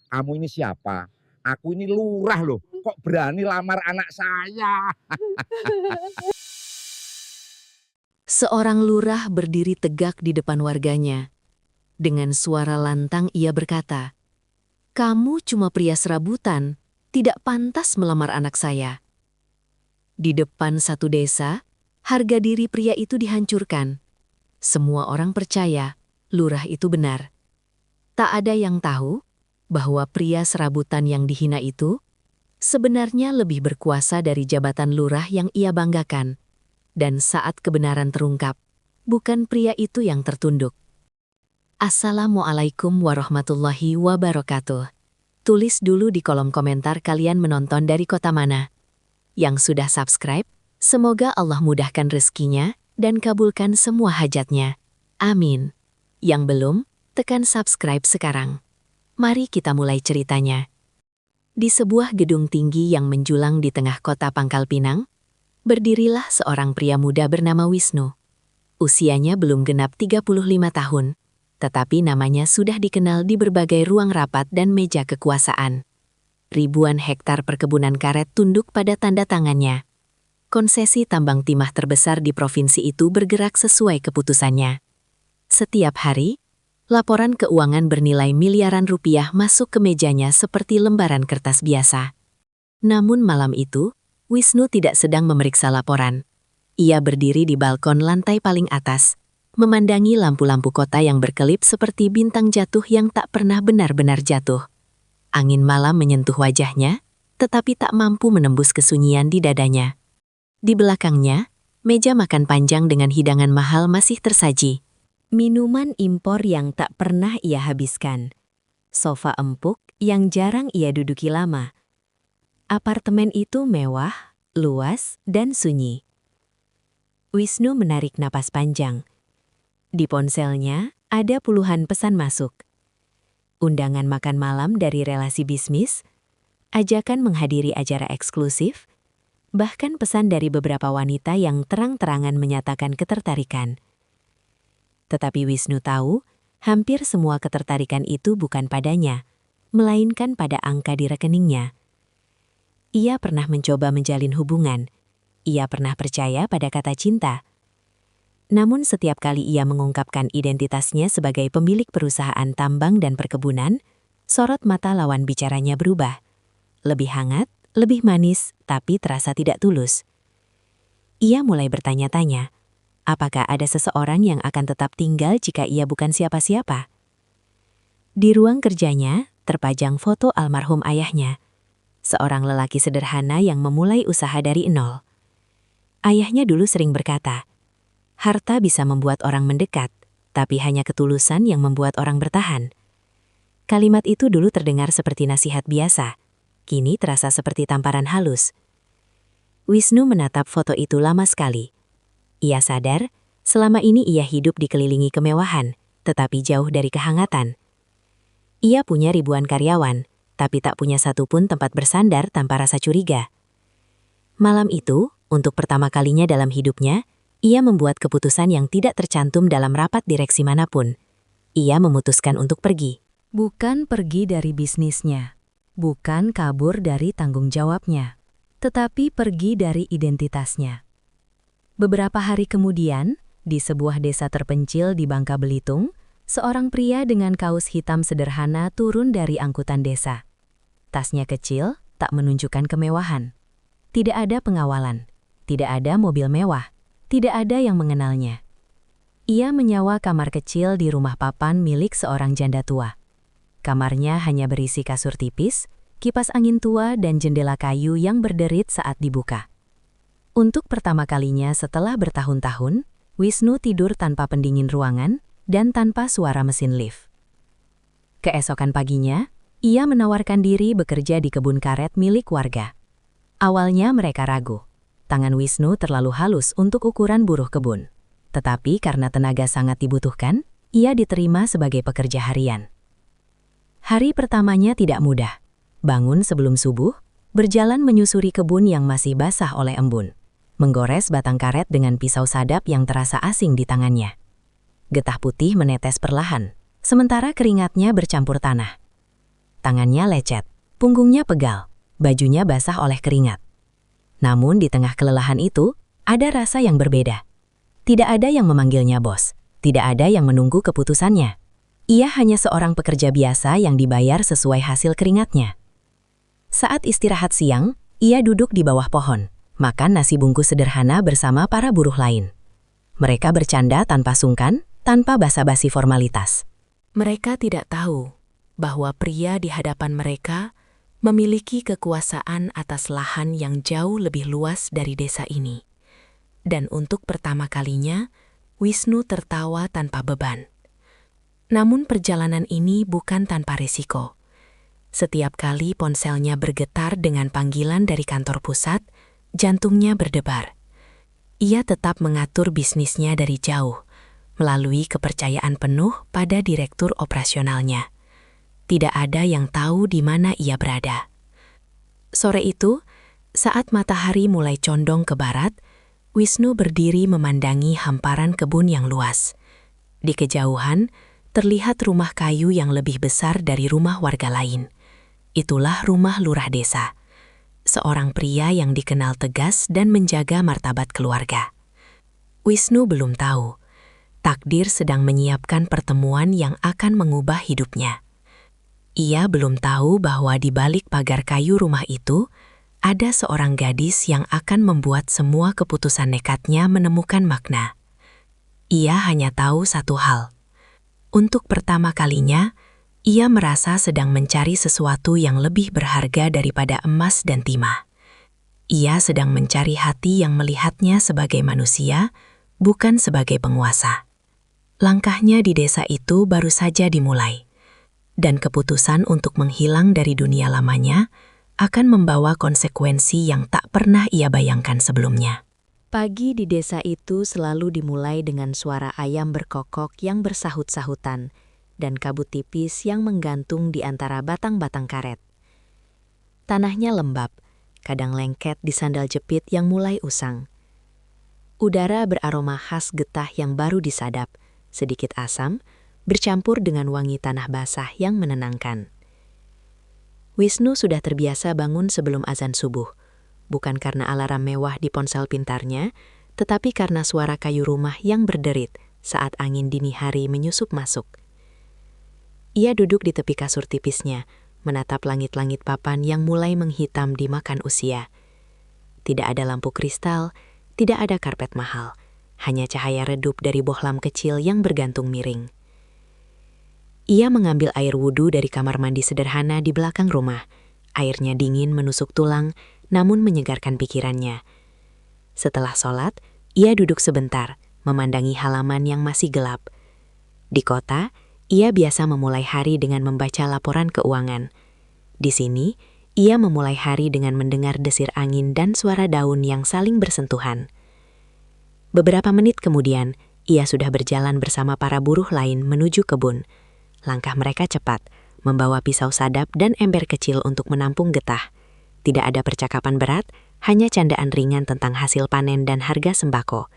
"Kamu ini siapa? Aku ini lurah loh, kok berani lamar anak saya?" Seorang lurah berdiri tegak di depan warganya. Dengan suara lantang ia berkata, "Kamu cuma pria serabutan, tidak pantas melamar anak saya." Di depan satu desa, harga diri pria itu dihancurkan. Semua orang percaya lurah itu benar. Tak ada yang tahu bahwa pria serabutan yang dihina itu sebenarnya lebih berkuasa dari jabatan lurah yang ia banggakan. Dan saat kebenaran terungkap, bukan pria itu yang tertunduk. Assalamualaikum warahmatullahi wabarakatuh. Tulis dulu di kolom komentar kalian menonton dari kota mana. Yang sudah subscribe, semoga Allah mudahkan rezekinya dan kabulkan semua hajatnya. Amin. Yang belum, tekan subscribe sekarang. Mari kita mulai ceritanya. Di sebuah gedung tinggi yang menjulang di tengah kota Pangkal Pinang, berdirilah seorang pria muda bernama Wisnu. Usianya belum genap 35 tahun, tetapi namanya sudah dikenal di berbagai ruang rapat dan meja kekuasaan. Ribuan hektar perkebunan karet tunduk pada tanda tangannya. Konsesi tambang timah terbesar di provinsi itu bergerak sesuai keputusannya. Setiap hari, laporan keuangan bernilai miliaran rupiah masuk ke mejanya seperti lembaran kertas biasa. Namun malam itu, Wisnu tidak sedang memeriksa laporan. Ia berdiri di balkon lantai paling atas, memandangi lampu-lampu kota yang berkelip seperti bintang jatuh yang tak pernah benar-benar jatuh. Angin malam menyentuh wajahnya, tetapi tak mampu menembus kesunyian di dadanya. Di belakangnya, meja makan panjang dengan hidangan mahal masih tersaji. Minuman impor yang tak pernah ia habiskan. Sofa empuk yang jarang ia duduki lama. Apartemen itu mewah, luas, dan sunyi. Wisnu menarik napas panjang. Di ponselnya ada puluhan pesan masuk. Undangan makan malam dari relasi bisnis, ajakan menghadiri acara eksklusif, bahkan pesan dari beberapa wanita yang terang-terangan menyatakan ketertarikan. Tetapi Wisnu tahu, hampir semua ketertarikan itu bukan padanya, melainkan pada angka di rekeningnya. Ia pernah mencoba menjalin hubungan. Ia pernah percaya pada kata cinta. Namun setiap kali ia mengungkapkan identitasnya sebagai pemilik perusahaan tambang dan perkebunan, sorot mata lawan bicaranya berubah. Lebih hangat, lebih manis, tapi terasa tidak tulus. Ia mulai bertanya-tanya, apakah ada seseorang yang akan tetap tinggal jika ia bukan siapa-siapa? Di ruang kerjanya, terpajang foto almarhum ayahnya. Seorang lelaki sederhana yang memulai usaha dari nol. Ayahnya dulu sering berkata, harta bisa membuat orang mendekat, tapi hanya ketulusan yang membuat orang bertahan. Kalimat itu dulu terdengar seperti nasihat biasa, kini terasa seperti tamparan halus. Wisnu menatap foto itu lama sekali. Ia sadar, selama ini ia hidup dikelilingi kemewahan, tetapi jauh dari kehangatan. Ia punya ribuan karyawan, tapi tak punya satupun tempat bersandar tanpa rasa curiga. Malam itu, untuk pertama kalinya dalam hidupnya, ia membuat keputusan yang tidak tercantum dalam rapat direksi manapun. Ia memutuskan untuk pergi. Bukan pergi dari bisnisnya, bukan kabur dari tanggung jawabnya, tetapi pergi dari identitasnya. Beberapa hari kemudian, di sebuah desa terpencil di Bangka Belitung, seorang pria dengan kaos hitam sederhana turun dari angkutan desa. Tasnya kecil, tak menunjukkan kemewahan. Tidak ada pengawalan, tidak ada mobil mewah, tidak ada yang mengenalnya. Ia menyewa kamar kecil di rumah papan milik seorang janda tua. Kamarnya hanya berisi kasur tipis, kipas angin tua dan jendela kayu yang berderit saat dibuka. Untuk pertama kalinya setelah bertahun-tahun, Wisnu tidur tanpa pendingin ruangan dan tanpa suara mesin lift. Keesokan paginya, ia menawarkan diri bekerja di kebun karet milik warga. Awalnya mereka ragu. Tangan Wisnu terlalu halus untuk ukuran buruh kebun. Tetapi karena tenaga sangat dibutuhkan, ia diterima sebagai pekerja harian. Hari pertamanya tidak mudah. Bangun sebelum subuh, berjalan menyusuri kebun yang masih basah oleh embun. Menggores batang karet dengan pisau sadap yang terasa asing di tangannya. Getah putih menetes perlahan, sementara keringatnya bercampur tanah. tangannya lecet, punggungnya pegal, bajunya basah oleh keringat. Namun di tengah kelelahan itu, ada rasa yang berbeda. Tidak ada yang memanggilnya bos, tidak ada yang menunggu keputusannya. Ia hanya seorang pekerja biasa yang dibayar sesuai hasil keringatnya. Saat istirahat siang, ia duduk di bawah pohon, makan nasi bungkus sederhana bersama para buruh lain. Mereka bercanda tanpa sungkan, tanpa basa-basi formalitas. Mereka tidak tahu bahwa pria di hadapan mereka memiliki kekuasaan atas lahan yang jauh lebih luas dari desa ini. Dan untuk pertama kalinya, Wisnu tertawa tanpa beban. Namun perjalanan ini bukan tanpa risiko. Setiap kali ponselnya bergetar dengan panggilan dari kantor pusat, jantungnya berdebar. Ia tetap mengatur bisnisnya dari jauh, melalui kepercayaan penuh pada direktur operasionalnya. Tidak ada yang tahu di mana ia berada. Sore itu, saat matahari mulai condong ke barat, Wisnu berdiri memandangi hamparan kebun yang luas. Di kejauhan, terlihat rumah kayu yang lebih besar dari rumah warga lain. Itulah rumah lurah desa. Seorang pria yang dikenal tegas dan menjaga martabat keluarga. Wisnu belum tahu, takdir sedang menyiapkan pertemuan yang akan mengubah hidupnya. Ia belum tahu bahwa di balik pagar kayu rumah itu, ada seorang gadis yang akan membuat semua keputusan nekatnya menemukan makna. Ia hanya tahu satu hal. Untuk pertama kalinya, ia merasa sedang mencari sesuatu yang lebih berharga daripada emas dan timah. Ia sedang mencari hati yang melihatnya sebagai manusia, bukan sebagai penguasa. Langkahnya di desa itu baru saja dimulai, dan keputusan untuk menghilang dari dunia lamanya akan membawa konsekuensi yang tak pernah ia bayangkan sebelumnya. Pagi di desa itu selalu dimulai dengan suara ayam berkokok yang bersahut-sahutan dan kabut tipis yang menggantung di antara batang-batang karet. Tanahnya lembab, kadang lengket di sandal jepit yang mulai usang. Udara beraroma khas getah yang baru disadap, sedikit asam, bercampur dengan wangi tanah basah yang menenangkan. Wisnu sudah terbiasa bangun sebelum azan subuh, bukan karena alarm mewah di ponsel pintarnya, tetapi karena suara kayu rumah yang berderit saat angin dini hari menyusup masuk. Ia duduk di tepi kasur tipisnya, menatap langit-langit papan yang mulai menghitam dimakan usia. Tidak ada lampu kristal, tidak ada karpet mahal, hanya cahaya redup dari bohlam kecil yang bergantung miring. Ia mengambil air wudhu dari kamar mandi sederhana di belakang rumah. Airnya dingin menusuk tulang, namun menyegarkan pikirannya. Setelah sholat, ia duduk sebentar, memandangi halaman yang masih gelap. Di kota, ia biasa memulai hari dengan membaca laporan keuangan. Di sini, ia memulai hari dengan mendengar desir angin dan suara daun yang saling bersentuhan. Beberapa menit kemudian, ia sudah berjalan bersama para buruh lain menuju kebun. Langkah mereka cepat, membawa pisau sadap dan ember kecil untuk menampung getah. Tidak ada percakapan berat, hanya candaan ringan tentang hasil panen dan harga sembako.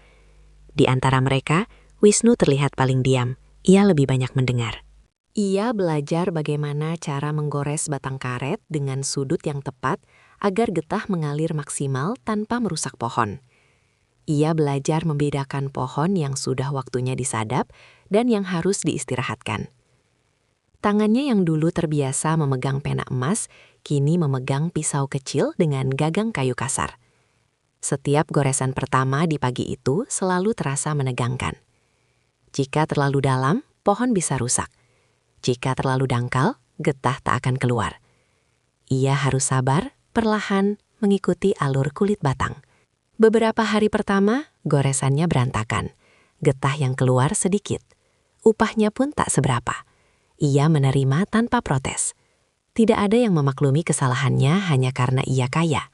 Di antara mereka, Wisnu terlihat paling diam. Ia lebih banyak mendengar. Ia belajar bagaimana cara menggores batang karet dengan sudut yang tepat agar getah mengalir maksimal tanpa merusak pohon. Ia belajar membedakan pohon yang sudah waktunya disadap dan yang harus diistirahatkan. Tangannya yang dulu terbiasa memegang pena emas, kini memegang pisau kecil dengan gagang kayu kasar. Setiap goresan pertama di pagi itu selalu terasa menegangkan. Jika terlalu dalam, pohon bisa rusak. Jika terlalu dangkal, getah tak akan keluar. Ia harus sabar, perlahan, mengikuti alur kulit batang. Beberapa hari pertama, goresannya berantakan. Getah yang keluar sedikit. Upahnya pun tak seberapa. Ia menerima tanpa protes. Tidak ada yang memaklumi kesalahannya hanya karena ia kaya.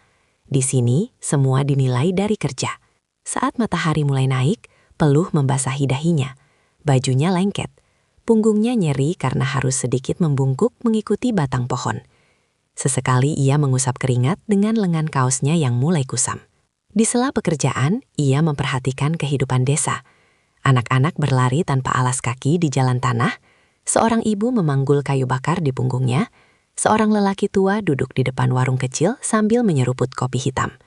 Di sini, semua dinilai dari kerja. Saat matahari mulai naik, peluh membasahi dahinya. Bajunya lengket. Punggungnya nyeri karena harus sedikit membungkuk mengikuti batang pohon. Sesekali ia mengusap keringat dengan lengan kaosnya yang mulai kusam. Di sela pekerjaan, ia memperhatikan kehidupan desa. Anak-anak berlari tanpa alas kaki di jalan tanah. Seorang ibu memanggul kayu bakar di punggungnya. seorang lelaki tua duduk di depan warung kecil sambil menyeruput kopi hitam.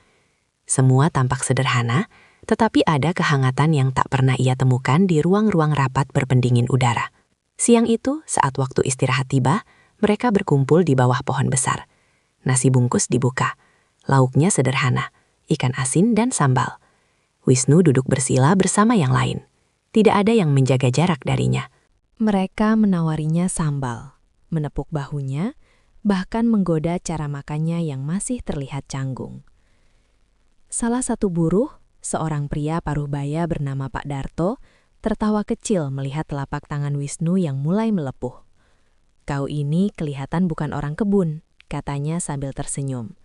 Semua tampak sederhana, tetapi ada kehangatan yang tak pernah ia temukan di ruang-ruang rapat berpendingin udara. Siang itu, saat waktu istirahat tiba, mereka berkumpul di bawah pohon besar. Nasi bungkus dibuka. Lauknya sederhana, ikan asin dan sambal. Wisnu duduk bersila bersama yang lain. Tidak ada yang menjaga jarak darinya. Mereka menawarinya sambal, menepuk bahunya, bahkan menggoda cara makannya yang masih terlihat canggung. Salah satu buruh, seorang pria paruh baya bernama Pak Darto, tertawa kecil melihat telapak tangan Wisnu yang mulai melepuh. "Kau ini kelihatan bukan orang kebun," katanya sambil tersenyum.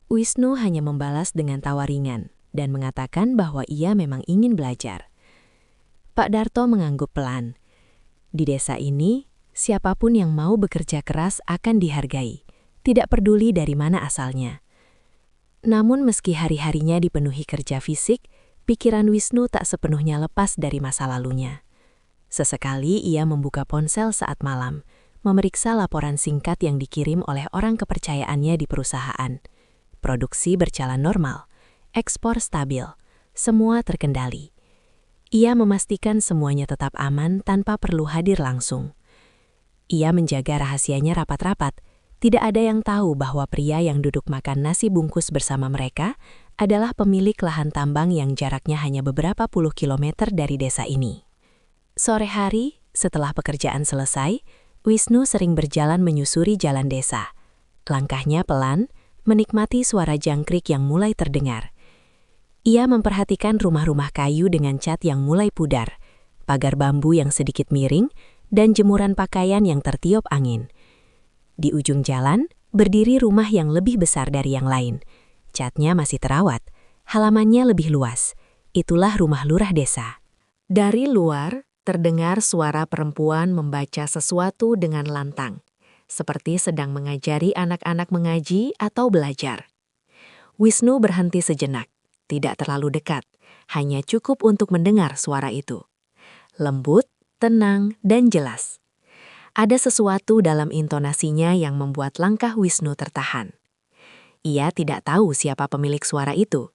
Wisnu hanya membalas dengan tawa ringan dan mengatakan bahwa ia memang ingin belajar. Pak Darto mengangguk pelan. Di desa ini, siapapun yang mau bekerja keras akan dihargai, tidak peduli dari mana asalnya. Namun meski hari-harinya dipenuhi kerja fisik, pikiran Wisnu tak sepenuhnya lepas dari masa lalunya. Sesekali ia membuka ponsel saat malam, memeriksa laporan singkat yang dikirim oleh orang kepercayaannya di perusahaan. Produksi berjalan normal, ekspor stabil, semua terkendali. Ia memastikan semuanya tetap aman tanpa perlu hadir langsung. Ia menjaga rahasianya rapat-rapat. Tidak ada yang tahu bahwa pria yang duduk makan nasi bungkus bersama mereka adalah pemilik lahan tambang yang jaraknya hanya beberapa puluh kilometer dari desa ini. Sore hari, setelah pekerjaan selesai, Wisnu sering berjalan menyusuri jalan desa. Langkahnya pelan, menikmati suara jangkrik yang mulai terdengar. Ia memperhatikan rumah-rumah kayu dengan cat yang mulai pudar, pagar bambu yang sedikit miring, dan jemuran pakaian yang tertiup angin. Di ujung jalan, berdiri rumah yang lebih besar dari yang lain. Catnya masih terawat, halamannya lebih luas. Itulah rumah lurah desa. Dari luar, terdengar suara perempuan membaca sesuatu dengan lantang, seperti sedang mengajari anak-anak mengaji atau belajar. Wisnu berhenti sejenak, tidak terlalu dekat, hanya cukup untuk mendengar suara itu. Lembut, tenang, dan jelas. Ada sesuatu dalam intonasinya yang membuat langkah Wisnu tertahan. Ia tidak tahu siapa pemilik suara itu.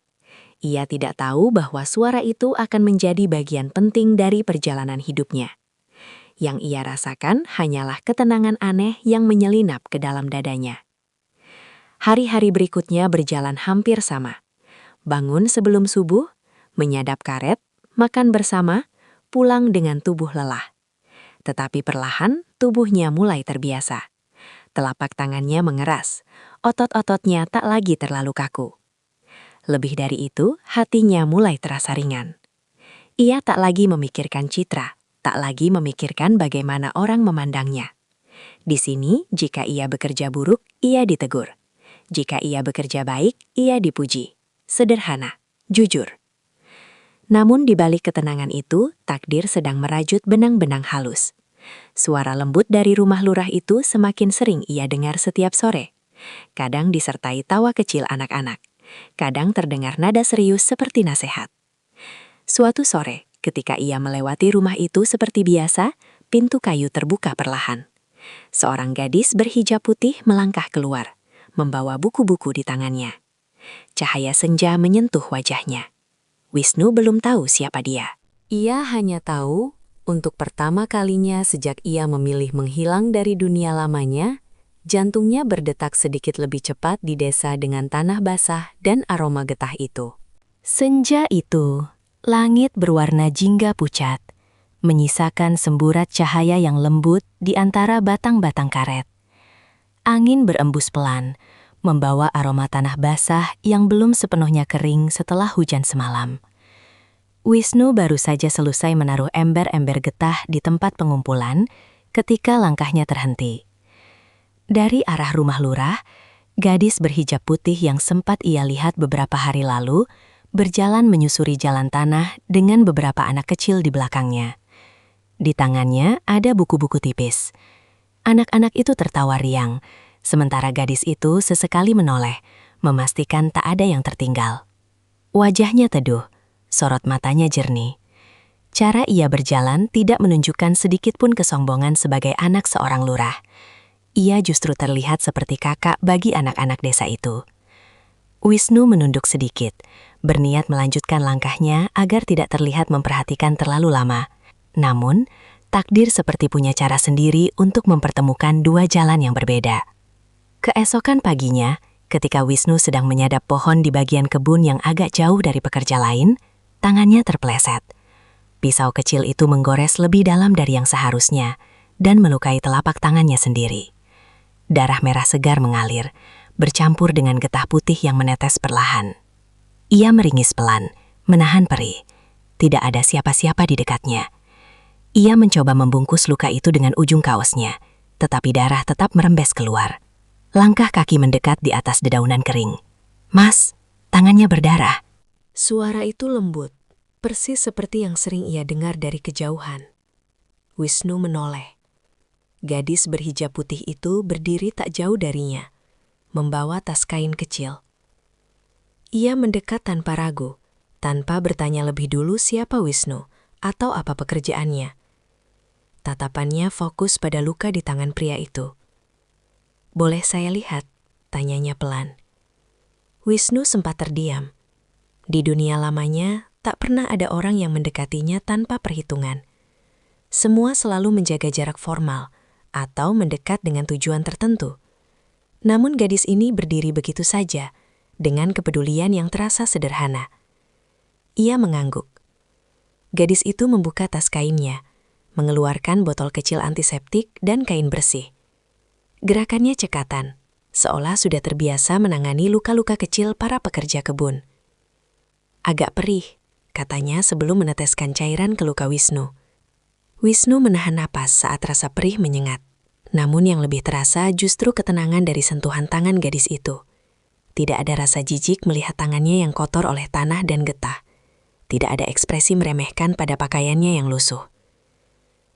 Ia tidak tahu bahwa suara itu akan menjadi bagian penting dari perjalanan hidupnya. Yang ia rasakan hanyalah ketenangan aneh yang menyelinap ke dalam dadanya. Hari-hari berikutnya berjalan hampir sama. Bangun sebelum subuh, menyadap karet, makan bersama, pulang dengan tubuh lelah. Tetapi perlahan, tubuhnya mulai terbiasa. Telapak tangannya mengeras, otot-ototnya tak lagi terlalu kaku. Lebih dari itu, hatinya mulai terasa ringan. Ia tak lagi memikirkan citra, tak lagi memikirkan bagaimana orang memandangnya. Di sini, jika ia bekerja buruk, ia ditegur. Jika ia bekerja baik, ia dipuji. Sederhana, jujur. Namun di balik ketenangan itu, takdir sedang merajut benang-benang halus. Suara lembut dari rumah lurah itu semakin sering ia dengar setiap sore. Kadang disertai tawa kecil anak-anak. Kadang terdengar nada serius seperti nasihat. Suatu sore, ketika ia melewati rumah itu seperti biasa, pintu kayu terbuka perlahan. Seorang gadis berhijab putih melangkah keluar, membawa buku-buku di tangannya. Cahaya senja menyentuh wajahnya. Wisnu belum tahu siapa dia. Ia hanya tahu, untuk pertama kalinya sejak ia memilih menghilang dari dunia lamanya, jantungnya berdetak sedikit lebih cepat di desa dengan tanah basah dan aroma getah itu. Senja itu, langit berwarna jingga pucat, menyisakan semburat cahaya yang lembut di antara batang-batang karet. Angin berembus pelan, membawa aroma tanah basah yang belum sepenuhnya kering setelah hujan semalam. Wisnu baru saja selesai menaruh ember-ember getah di tempat pengumpulan ketika langkahnya terhenti. Dari arah rumah lurah, gadis berhijab putih yang sempat ia lihat beberapa hari lalu berjalan menyusuri jalan tanah dengan beberapa anak kecil di belakangnya. Di tangannya ada buku-buku tipis. Anak-anak itu tertawa riang, sementara gadis itu sesekali menoleh, memastikan tak ada yang tertinggal. Wajahnya teduh, sorot matanya jernih. Cara ia berjalan tidak menunjukkan sedikit pun kesombongan sebagai anak seorang lurah. ia justru terlihat seperti kakak bagi anak-anak desa itu. Wisnu menunduk sedikit, berniat melanjutkan langkahnya agar tidak terlihat memperhatikan terlalu lama. Namun, takdir seperti punya cara sendiri untuk mempertemukan dua jalan yang berbeda. Keesokan paginya, ketika Wisnu sedang menyadap pohon di bagian kebun yang agak jauh dari pekerja lain, tangannya terpleset. Pisau kecil itu menggores lebih dalam dari yang seharusnya dan melukai telapak tangannya sendiri. Darah merah segar mengalir, bercampur dengan getah putih yang menetes perlahan. Ia meringis pelan, menahan perih. Tidak ada siapa-siapa di dekatnya. Ia mencoba membungkus luka itu dengan ujung kaosnya, tetapi darah tetap merembes keluar. Langkah kaki mendekat di atas dedaunan kering. "Mas, tangannya berdarah." Suara itu lembut, persis seperti yang sering ia dengar dari kejauhan. Wisnu menoleh. Gadis berhijab putih itu berdiri tak jauh darinya, membawa tas kain kecil. Ia mendekat tanpa ragu, tanpa bertanya lebih dulu siapa Wisnu atau apa pekerjaannya. Tatapannya fokus pada luka di tangan pria itu. "Boleh saya lihat?" tanyanya pelan. Wisnu sempat terdiam. Di dunia lamanya, tak pernah ada orang yang mendekatinya tanpa perhitungan. Semua selalu menjaga jarak formal atau mendekat dengan tujuan tertentu. Namun gadis ini berdiri begitu saja, dengan kepedulian yang terasa sederhana. Ia mengangguk. Gadis itu membuka tas kainnya, mengeluarkan botol kecil antiseptik dan kain bersih. Gerakannya cekatan, seolah sudah terbiasa menangani luka-luka kecil para pekerja kebun. "Agak perih," katanya sebelum meneteskan cairan ke luka Wisnu. Wisnu menahan napas saat rasa perih menyengat. Namun yang lebih terasa justru ketenangan dari sentuhan tangan gadis itu. Tidak ada rasa jijik melihat tangannya yang kotor oleh tanah dan getah. Tidak ada ekspresi meremehkan pada pakaiannya yang lusuh.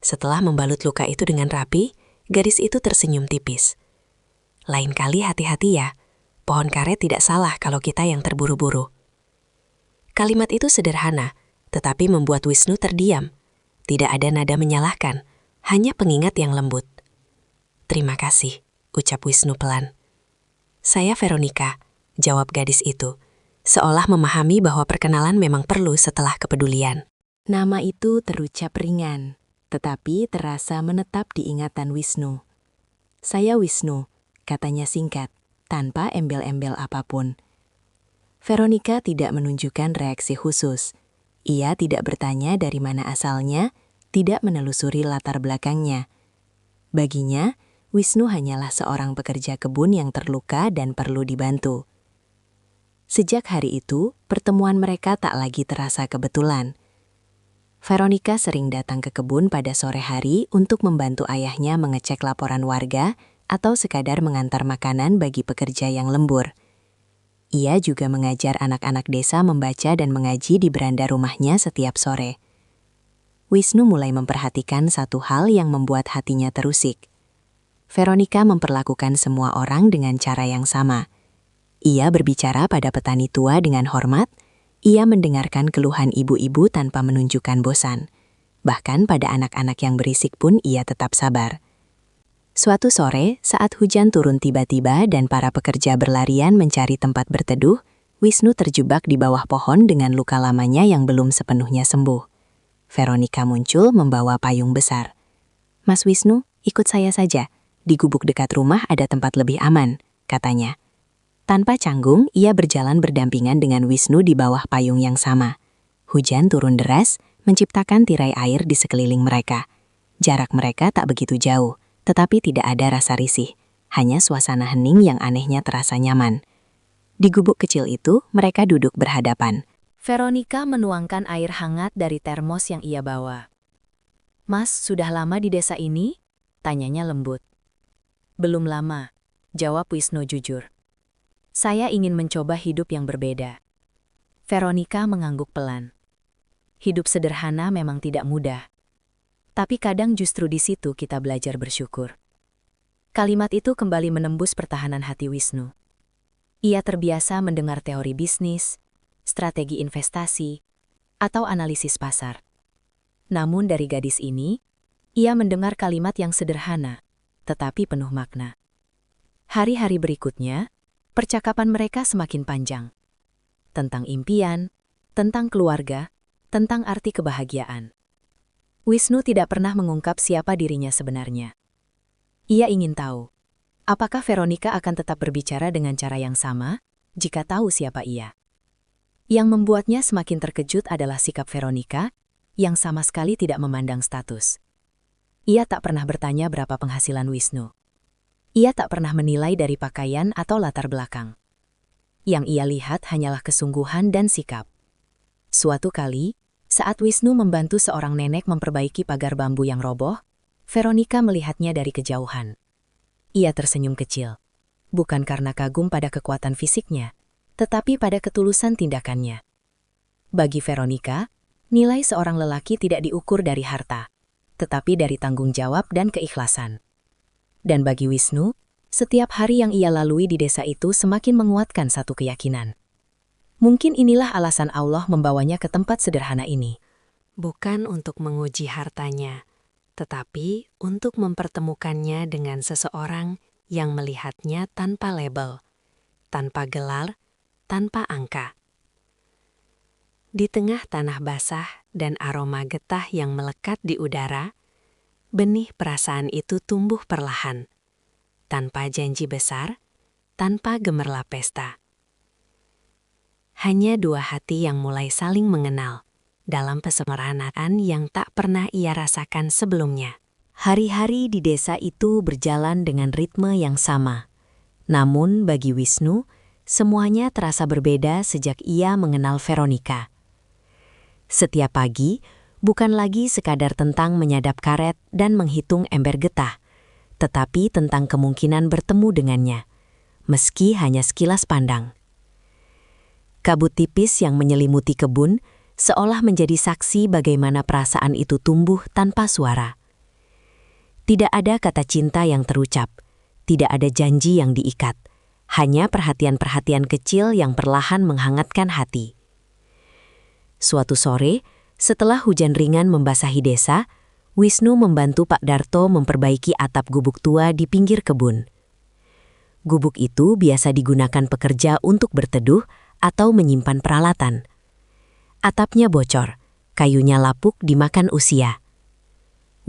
Setelah membalut luka itu dengan rapi, gadis itu tersenyum tipis. "Lain kali hati-hati ya, pohon karet tidak salah kalau kita yang terburu-buru." Kalimat itu sederhana, tetapi membuat Wisnu terdiam. Tidak ada nada menyalahkan, hanya pengingat yang lembut. "Terima kasih," ucap Wisnu pelan. "Saya Veronica," jawab gadis itu, seolah memahami bahwa perkenalan memang perlu setelah kepedulian. Nama itu terucap ringan, tetapi terasa menetap di ingatan Wisnu. "Saya Wisnu," katanya singkat, tanpa embel-embel apapun. Veronica tidak menunjukkan reaksi khusus. Ia tidak bertanya dari mana asalnya, tidak menelusuri latar belakangnya. Baginya, Wisnu hanyalah seorang pekerja kebun yang terluka dan perlu dibantu. Sejak hari itu, pertemuan mereka tak lagi terasa kebetulan. Veronica sering datang ke kebun pada sore hari untuk membantu ayahnya mengecek laporan warga atau sekadar mengantar makanan bagi pekerja yang lembur. Ia juga mengajar anak-anak desa membaca dan mengaji di beranda rumahnya setiap sore. Wisnu mulai memperhatikan satu hal yang membuat hatinya terusik. Veronica memperlakukan semua orang dengan cara yang sama. Ia berbicara pada petani tua dengan hormat, ia mendengarkan keluhan ibu-ibu tanpa menunjukkan bosan. Bahkan pada anak-anak yang berisik pun ia tetap sabar. Suatu sore, saat hujan turun tiba-tiba dan para pekerja berlarian mencari tempat berteduh, Wisnu terjebak di bawah pohon dengan luka lamanya yang belum sepenuhnya sembuh. Veronica muncul membawa payung besar. "Mas Wisnu, ikut saya saja. Di gubuk dekat rumah ada tempat lebih aman," katanya. Tanpa canggung, ia berjalan berdampingan dengan Wisnu di bawah payung yang sama. Hujan turun deras, menciptakan tirai air di sekeliling mereka. Jarak mereka tak begitu jauh, tetapi tidak ada rasa risih, hanya suasana hening yang anehnya terasa nyaman. Di gubuk kecil itu, mereka duduk berhadapan. Veronica menuangkan air hangat dari termos yang ia bawa. "Mas, sudah lama di desa ini?" tanyanya lembut. "Belum lama," jawab Wisnu jujur. "Saya ingin mencoba hidup yang berbeda." Veronica mengangguk pelan. Hidup sederhana memang tidak mudah. Tapi kadang justru di situ kita belajar bersyukur. Kalimat itu kembali menembus pertahanan hati Wisnu. Ia terbiasa mendengar teori bisnis, strategi investasi, atau analisis pasar. Namun dari gadis ini, ia mendengar kalimat yang sederhana, tetapi penuh makna. Hari-hari berikutnya, percakapan mereka semakin panjang. Tentang impian, tentang keluarga, tentang arti kebahagiaan. Wisnu tidak pernah mengungkap siapa dirinya sebenarnya. Ia ingin tahu, apakah Veronica akan tetap berbicara dengan cara yang sama jika tahu siapa ia. Yang membuatnya semakin terkejut adalah sikap Veronica yang sama sekali tidak memandang status. Ia tak pernah bertanya berapa penghasilan Wisnu. Ia tak pernah menilai dari pakaian atau latar belakang. Yang ia lihat hanyalah kesungguhan dan sikap. Suatu kali, saat Wisnu membantu seorang nenek memperbaiki pagar bambu yang roboh, Veronica melihatnya dari kejauhan. Ia tersenyum kecil, bukan karena kagum pada kekuatan fisiknya, tetapi pada ketulusan tindakannya. Bagi Veronica, nilai seorang lelaki tidak diukur dari harta, tetapi dari tanggung jawab dan keikhlasan. Dan bagi Wisnu, setiap hari yang ia lalui di desa itu semakin menguatkan satu keyakinan. Mungkin inilah alasan Allah membawanya ke tempat sederhana ini. Bukan untuk menguji hartanya, tetapi untuk mempertemukannya dengan seseorang yang melihatnya tanpa label, tanpa gelar, tanpa angka. Di tengah tanah basah dan aroma getah yang melekat di udara, benih perasaan itu tumbuh perlahan, tanpa janji besar, tanpa gemerlap pesta. Hanya dua hati yang mulai saling mengenal dalam pesederhanaan yang tak pernah ia rasakan sebelumnya. Hari-hari di desa itu berjalan dengan ritme yang sama. Namun bagi Wisnu, semuanya terasa berbeda sejak ia mengenal Veronica. Setiap pagi, bukan lagi sekadar tentang menyadap karet dan menghitung ember getah, tetapi tentang kemungkinan bertemu dengannya, meski hanya sekilas pandang. Kabut tipis yang menyelimuti kebun seolah menjadi saksi bagaimana perasaan itu tumbuh tanpa suara. Tidak ada kata cinta yang terucap, tidak ada janji yang diikat, hanya perhatian-perhatian kecil yang perlahan menghangatkan hati. Suatu sore, setelah hujan ringan membasahi desa, Wisnu membantu Pak Darto memperbaiki atap gubuk tua di pinggir kebun. Gubuk itu biasa digunakan pekerja untuk berteduh atau menyimpan peralatan. Atapnya bocor, kayunya lapuk dimakan usia.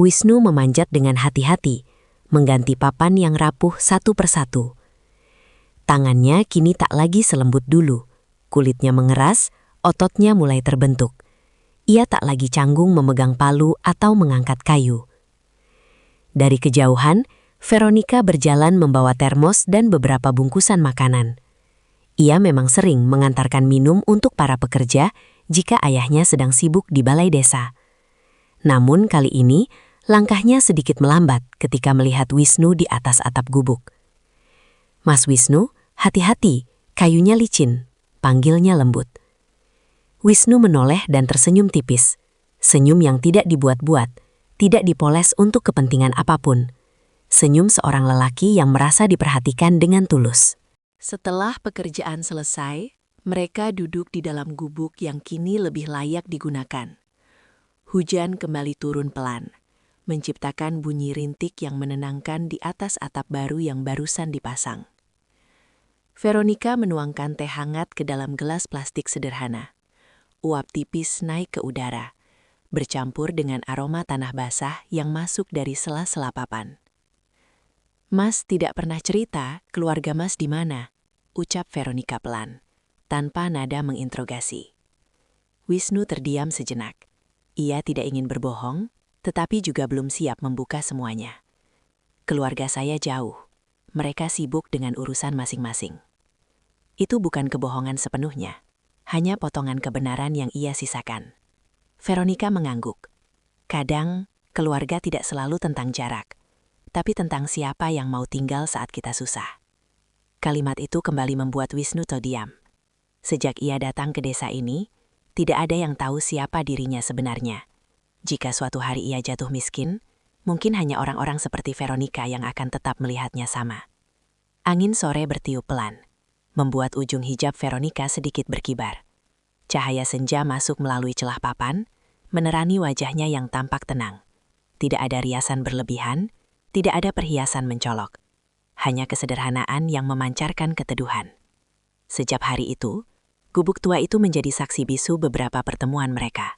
Wisnu memanjat dengan hati-hati, mengganti papan yang rapuh satu persatu. Tangannya kini tak lagi selembut dulu, kulitnya mengeras, ototnya mulai terbentuk. Ia tak lagi canggung memegang palu atau mengangkat kayu. Dari kejauhan, Veronica berjalan membawa termos dan beberapa bungkusan makanan. Ia memang sering mengantarkan minum untuk para pekerja jika ayahnya sedang sibuk di balai desa. Namun kali ini, langkahnya sedikit melambat ketika melihat Wisnu di atas atap gubuk. "Mas Wisnu, hati-hati, kayunya licin," panggilnya lembut. Wisnu menoleh dan tersenyum tipis. Senyum yang tidak dibuat-buat, tidak dipoles untuk kepentingan apapun. Senyum seorang lelaki yang merasa diperhatikan dengan tulus. Setelah pekerjaan selesai, mereka duduk di dalam gubuk yang kini lebih layak digunakan. Hujan kembali turun pelan, menciptakan bunyi rintik yang menenangkan di atas atap baru yang barusan dipasang. Veronica menuangkan teh hangat ke dalam gelas plastik sederhana. Uap tipis naik ke udara, bercampur dengan aroma tanah basah yang masuk dari sela-sela papan. "Mas tidak pernah cerita keluarga Mas di mana?" ucap Veronica pelan, tanpa nada menginterogasi. Wisnu terdiam sejenak. Ia tidak ingin berbohong, tetapi juga belum siap membuka semuanya. "Keluarga saya jauh. Mereka sibuk dengan urusan masing-masing." Itu bukan kebohongan sepenuhnya, hanya potongan kebenaran yang ia sisakan. Veronica mengangguk. Kadang, keluarga tidak selalu tentang jarak, tapi tentang siapa yang mau tinggal saat kita susah. Kalimat itu kembali membuat Wisnu terdiam. Sejak ia datang ke desa ini, tidak ada yang tahu siapa dirinya sebenarnya. Jika suatu hari ia jatuh miskin, mungkin hanya orang-orang seperti Veronica yang akan tetap melihatnya sama. Angin sore bertiup pelan, membuat ujung hijab Veronica sedikit berkibar. Cahaya senja masuk melalui celah papan, menerani wajahnya yang tampak tenang. Tidak ada riasan berlebihan, Tidak ada perhiasan mencolok, hanya kesederhanaan yang memancarkan keteduhan. Sejak hari itu, gubuk tua itu menjadi saksi bisu beberapa pertemuan mereka.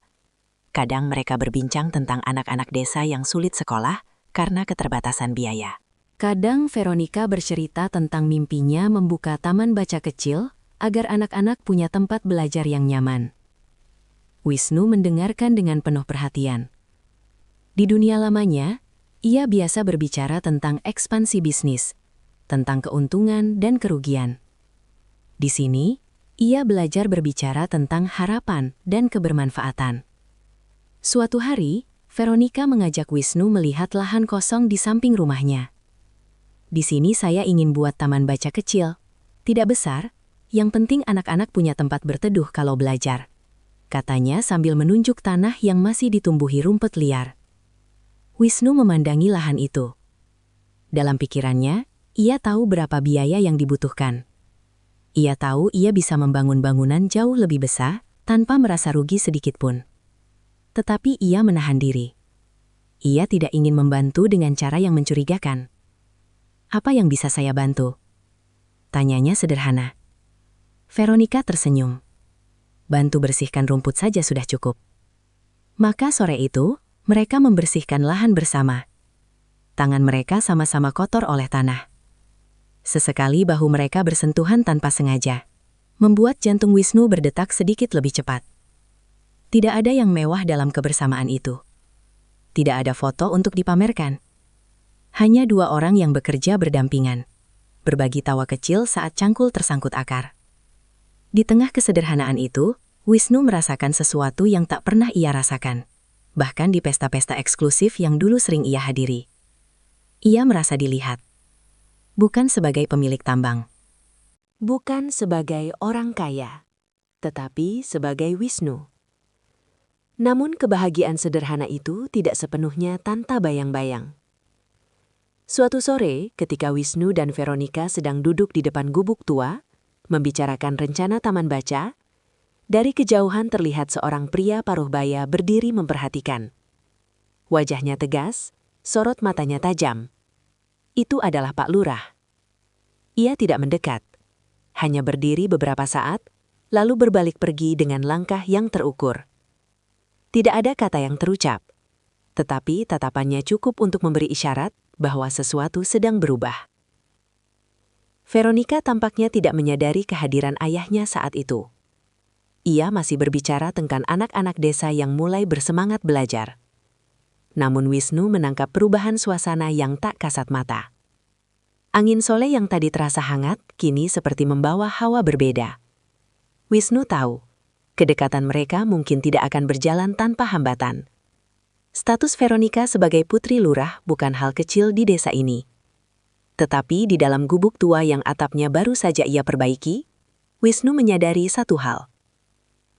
Kadang mereka berbincang tentang anak-anak desa yang sulit sekolah karena keterbatasan biaya. Kadang Veronica bercerita tentang mimpinya membuka taman baca kecil agar anak-anak punya tempat belajar yang nyaman. Wisnu mendengarkan dengan penuh perhatian. Di dunia lamanya, ia biasa berbicara tentang ekspansi bisnis, tentang keuntungan dan kerugian. Di sini, ia belajar berbicara tentang harapan dan kebermanfaatan. Suatu hari, Veronica mengajak Wisnu melihat lahan kosong di samping rumahnya. Di sini saya ingin buat taman baca kecil. Tidak besar, yang penting anak-anak punya tempat berteduh kalau belajar, katanya sambil menunjuk tanah yang masih ditumbuhi rumput liar. Wisnu memandangi lahan itu. Dalam pikirannya, ia tahu berapa biaya yang dibutuhkan. Ia tahu ia bisa membangun bangunan jauh lebih besar tanpa merasa rugi sedikit pun. Tetapi ia menahan diri. Ia tidak ingin membantu dengan cara yang mencurigakan. Apa yang bisa saya bantu? Tanyanya sederhana. Veronica tersenyum. Bantu bersihkan rumput saja sudah cukup. Maka sore itu, mereka membersihkan lahan bersama. Tangan mereka sama-sama kotor oleh tanah. Sesekali bahu mereka bersentuhan tanpa sengaja, membuat jantung Wisnu berdetak sedikit lebih cepat. Tidak ada yang mewah dalam kebersamaan itu. Tidak ada foto untuk dipamerkan. Hanya dua orang yang bekerja berdampingan, berbagi tawa kecil saat cangkul tersangkut akar. Di tengah kesederhanaan itu, Wisnu merasakan sesuatu yang tak pernah ia rasakan, bahkan di pesta-pesta eksklusif yang dulu sering ia hadiri. Ia merasa dilihat, bukan sebagai pemilik tambang, Bukan sebagai orang kaya, tetapi sebagai Wisnu. Namun kebahagiaan sederhana itu tidak sepenuhnya tanpa bayang-bayang. Suatu sore, ketika Wisnu dan Veronica sedang duduk di depan gubuk tua, membicarakan rencana taman baca, dari kejauhan terlihat seorang pria paruh baya berdiri memperhatikan. Wajahnya tegas, sorot matanya tajam. Itu adalah Pak Lurah. Ia tidak mendekat, hanya berdiri beberapa saat, lalu berbalik pergi dengan langkah yang terukur. Tidak ada kata yang terucap, tetapi tatapannya cukup untuk memberi isyarat bahwa sesuatu sedang berubah. Veronica tampaknya tidak menyadari kehadiran ayahnya saat itu. Ia masih berbicara tentang anak-anak desa yang mulai bersemangat belajar. Namun Wisnu menangkap perubahan suasana yang tak kasat mata. Angin sore yang tadi terasa hangat, kini seperti membawa hawa berbeda. Wisnu tahu, kedekatan mereka mungkin tidak akan berjalan tanpa hambatan. Status Veronica sebagai putri lurah bukan hal kecil di desa ini. Tetapi di dalam gubuk tua yang atapnya baru saja ia perbaiki, Wisnu menyadari satu hal.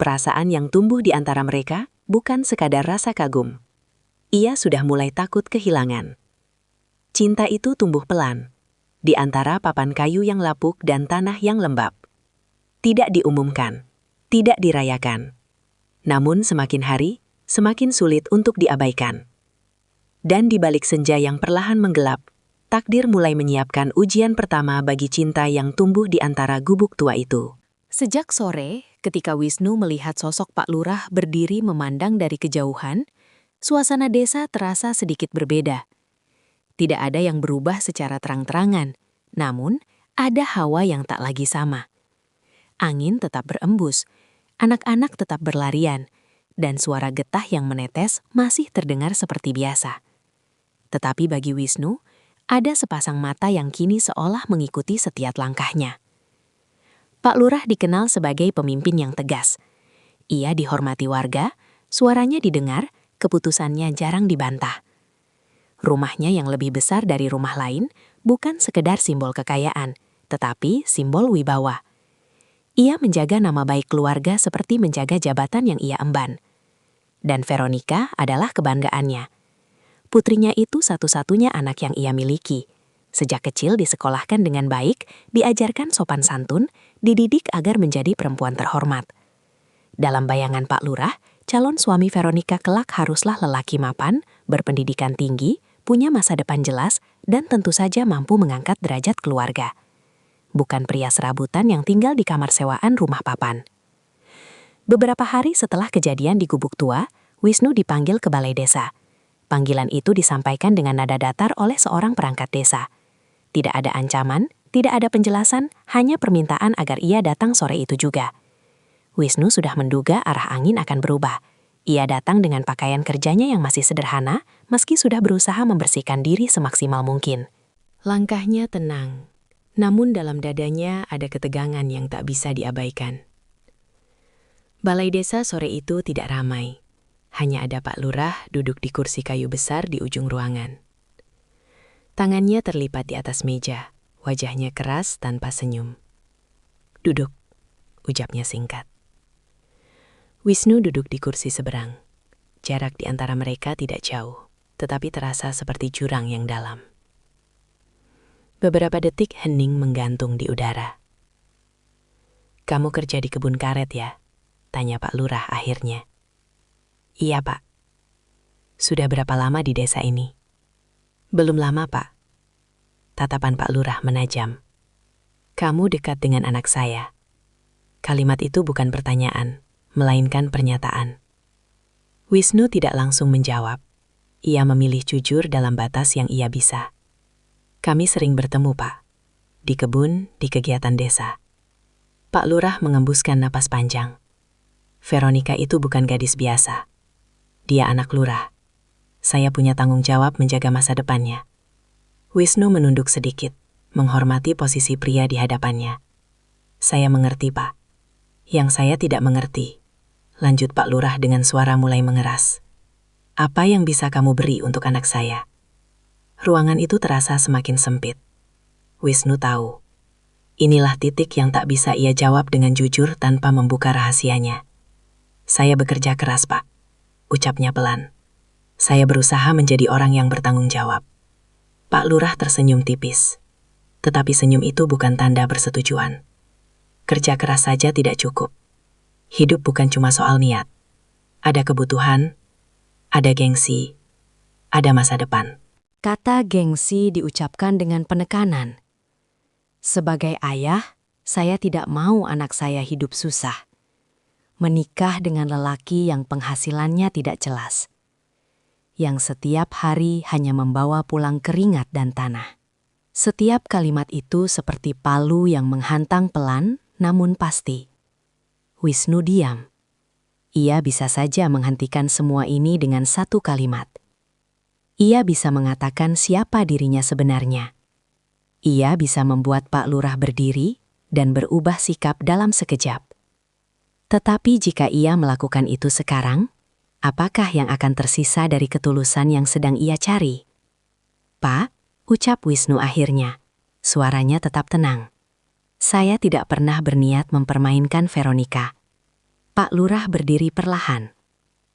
Perasaan yang tumbuh di antara mereka bukan sekadar rasa kagum. Ia sudah mulai takut kehilangan. Cinta itu tumbuh pelan, di antara papan kayu yang lapuk dan tanah yang lembab. Tidak diumumkan, tidak dirayakan. Namun semakin hari, semakin sulit untuk diabaikan. Dan di balik senja yang perlahan menggelap, takdir mulai menyiapkan ujian pertama bagi cinta yang tumbuh di antara gubuk tua itu. Sejak sore, ketika Wisnu melihat sosok Pak Lurah berdiri memandang dari kejauhan, suasana desa terasa sedikit berbeda. Tidak ada yang berubah secara terang-terangan, namun ada hawa yang tak lagi sama. Angin tetap berembus, anak-anak tetap berlarian, dan suara getah yang menetes masih terdengar seperti biasa. Tetapi bagi Wisnu, ada sepasang mata yang kini seolah mengikuti setiap langkahnya. Pak Lurah dikenal sebagai pemimpin yang tegas. Ia dihormati warga, suaranya didengar, keputusannya jarang dibantah. Rumahnya yang lebih besar dari rumah lain bukan sekedar simbol kekayaan, tetapi simbol wibawa. Ia menjaga nama baik keluarga seperti menjaga jabatan yang ia emban. Dan Veronica adalah kebanggaannya. Putrinya itu satu-satunya anak yang ia miliki. Sejak kecil disekolahkan dengan baik, diajarkan sopan santun, dididik agar menjadi perempuan terhormat. Dalam bayangan Pak Lurah, calon suami Veronica kelak haruslah lelaki mapan, berpendidikan tinggi, punya masa depan jelas, dan tentu saja mampu mengangkat derajat keluarga. Bukan pria serabutan yang tinggal di kamar sewaan rumah papan. Beberapa hari setelah kejadian di Gubuk Tua, Wisnu dipanggil ke balai desa. Panggilan itu disampaikan dengan nada datar oleh seorang perangkat desa. Tidak ada ancaman, tidak ada penjelasan, hanya permintaan agar ia datang sore itu juga. Wisnu sudah menduga arah angin akan berubah. Ia datang dengan pakaian kerjanya yang masih sederhana, meski sudah berusaha membersihkan diri semaksimal mungkin. Langkahnya tenang, namun dalam dadanya ada ketegangan yang tak bisa diabaikan. Balai desa sore itu tidak ramai. Hanya ada Pak Lurah duduk di kursi kayu besar di ujung ruangan. Tangannya terlipat di atas meja, wajahnya keras tanpa senyum. "Duduk," ucapnya singkat. Wisnu duduk di kursi seberang. Jarak di antara mereka tidak jauh, tetapi terasa seperti jurang yang dalam. Beberapa detik hening menggantung di udara. "Kamu kerja di kebun karet ya?" tanya Pak Lurah akhirnya. "Iya, Pak." "Sudah berapa lama di desa ini?" "Belum lama, Pak." Tatapan Pak Lurah menajam. "Kamu dekat dengan anak saya." Kalimat itu bukan pertanyaan, melainkan pernyataan. Wisnu tidak langsung menjawab. Ia memilih jujur dalam batas yang ia bisa. "Kami sering bertemu, Pak. Di kebun, di kegiatan desa." Pak Lurah mengembuskan napas panjang. "Veronika itu bukan gadis biasa. Dia anak lurah. Saya punya tanggung jawab menjaga masa depannya." Wisnu menunduk sedikit, menghormati posisi pria di hadapannya. "Saya mengerti, Pak." "Yang saya tidak mengerti," lanjut Pak Lurah dengan suara mulai mengeras. "Apa yang bisa kamu beri untuk anak saya?" Ruangan itu terasa semakin sempit. Wisnu tahu. Inilah titik yang tak bisa ia jawab dengan jujur tanpa membuka rahasianya. "Saya bekerja keras, Pak," ucapnya pelan. "Saya berusaha menjadi orang yang bertanggung jawab." Pak Lurah tersenyum tipis. Tetapi senyum itu bukan tanda persetujuan. Kerja keras saja tidak cukup. Hidup bukan cuma soal niat. Ada kebutuhan, ada gengsi, ada masa depan. Kata gengsi diucapkan dengan penekanan. Sebagai ayah, saya tidak mau anak saya hidup susah. Menikah dengan lelaki yang penghasilannya tidak jelas. Yang setiap hari hanya membawa pulang keringat dan tanah. Setiap kalimat itu seperti palu yang menghantam pelan namun pasti. Wisnu diam. Ia bisa saja menghentikan semua ini dengan satu kalimat. Ia bisa mengatakan siapa dirinya sebenarnya. Ia bisa membuat Pak Lurah berdiri dan berubah sikap dalam sekejap. Tetapi jika ia melakukan itu sekarang, apakah yang akan tersisa dari ketulusan yang sedang ia cari? "Pak," ucap Wisnu akhirnya. Suaranya tetap tenang. "Saya tidak pernah berniat mempermainkan Veronika." Pak Lurah berdiri perlahan.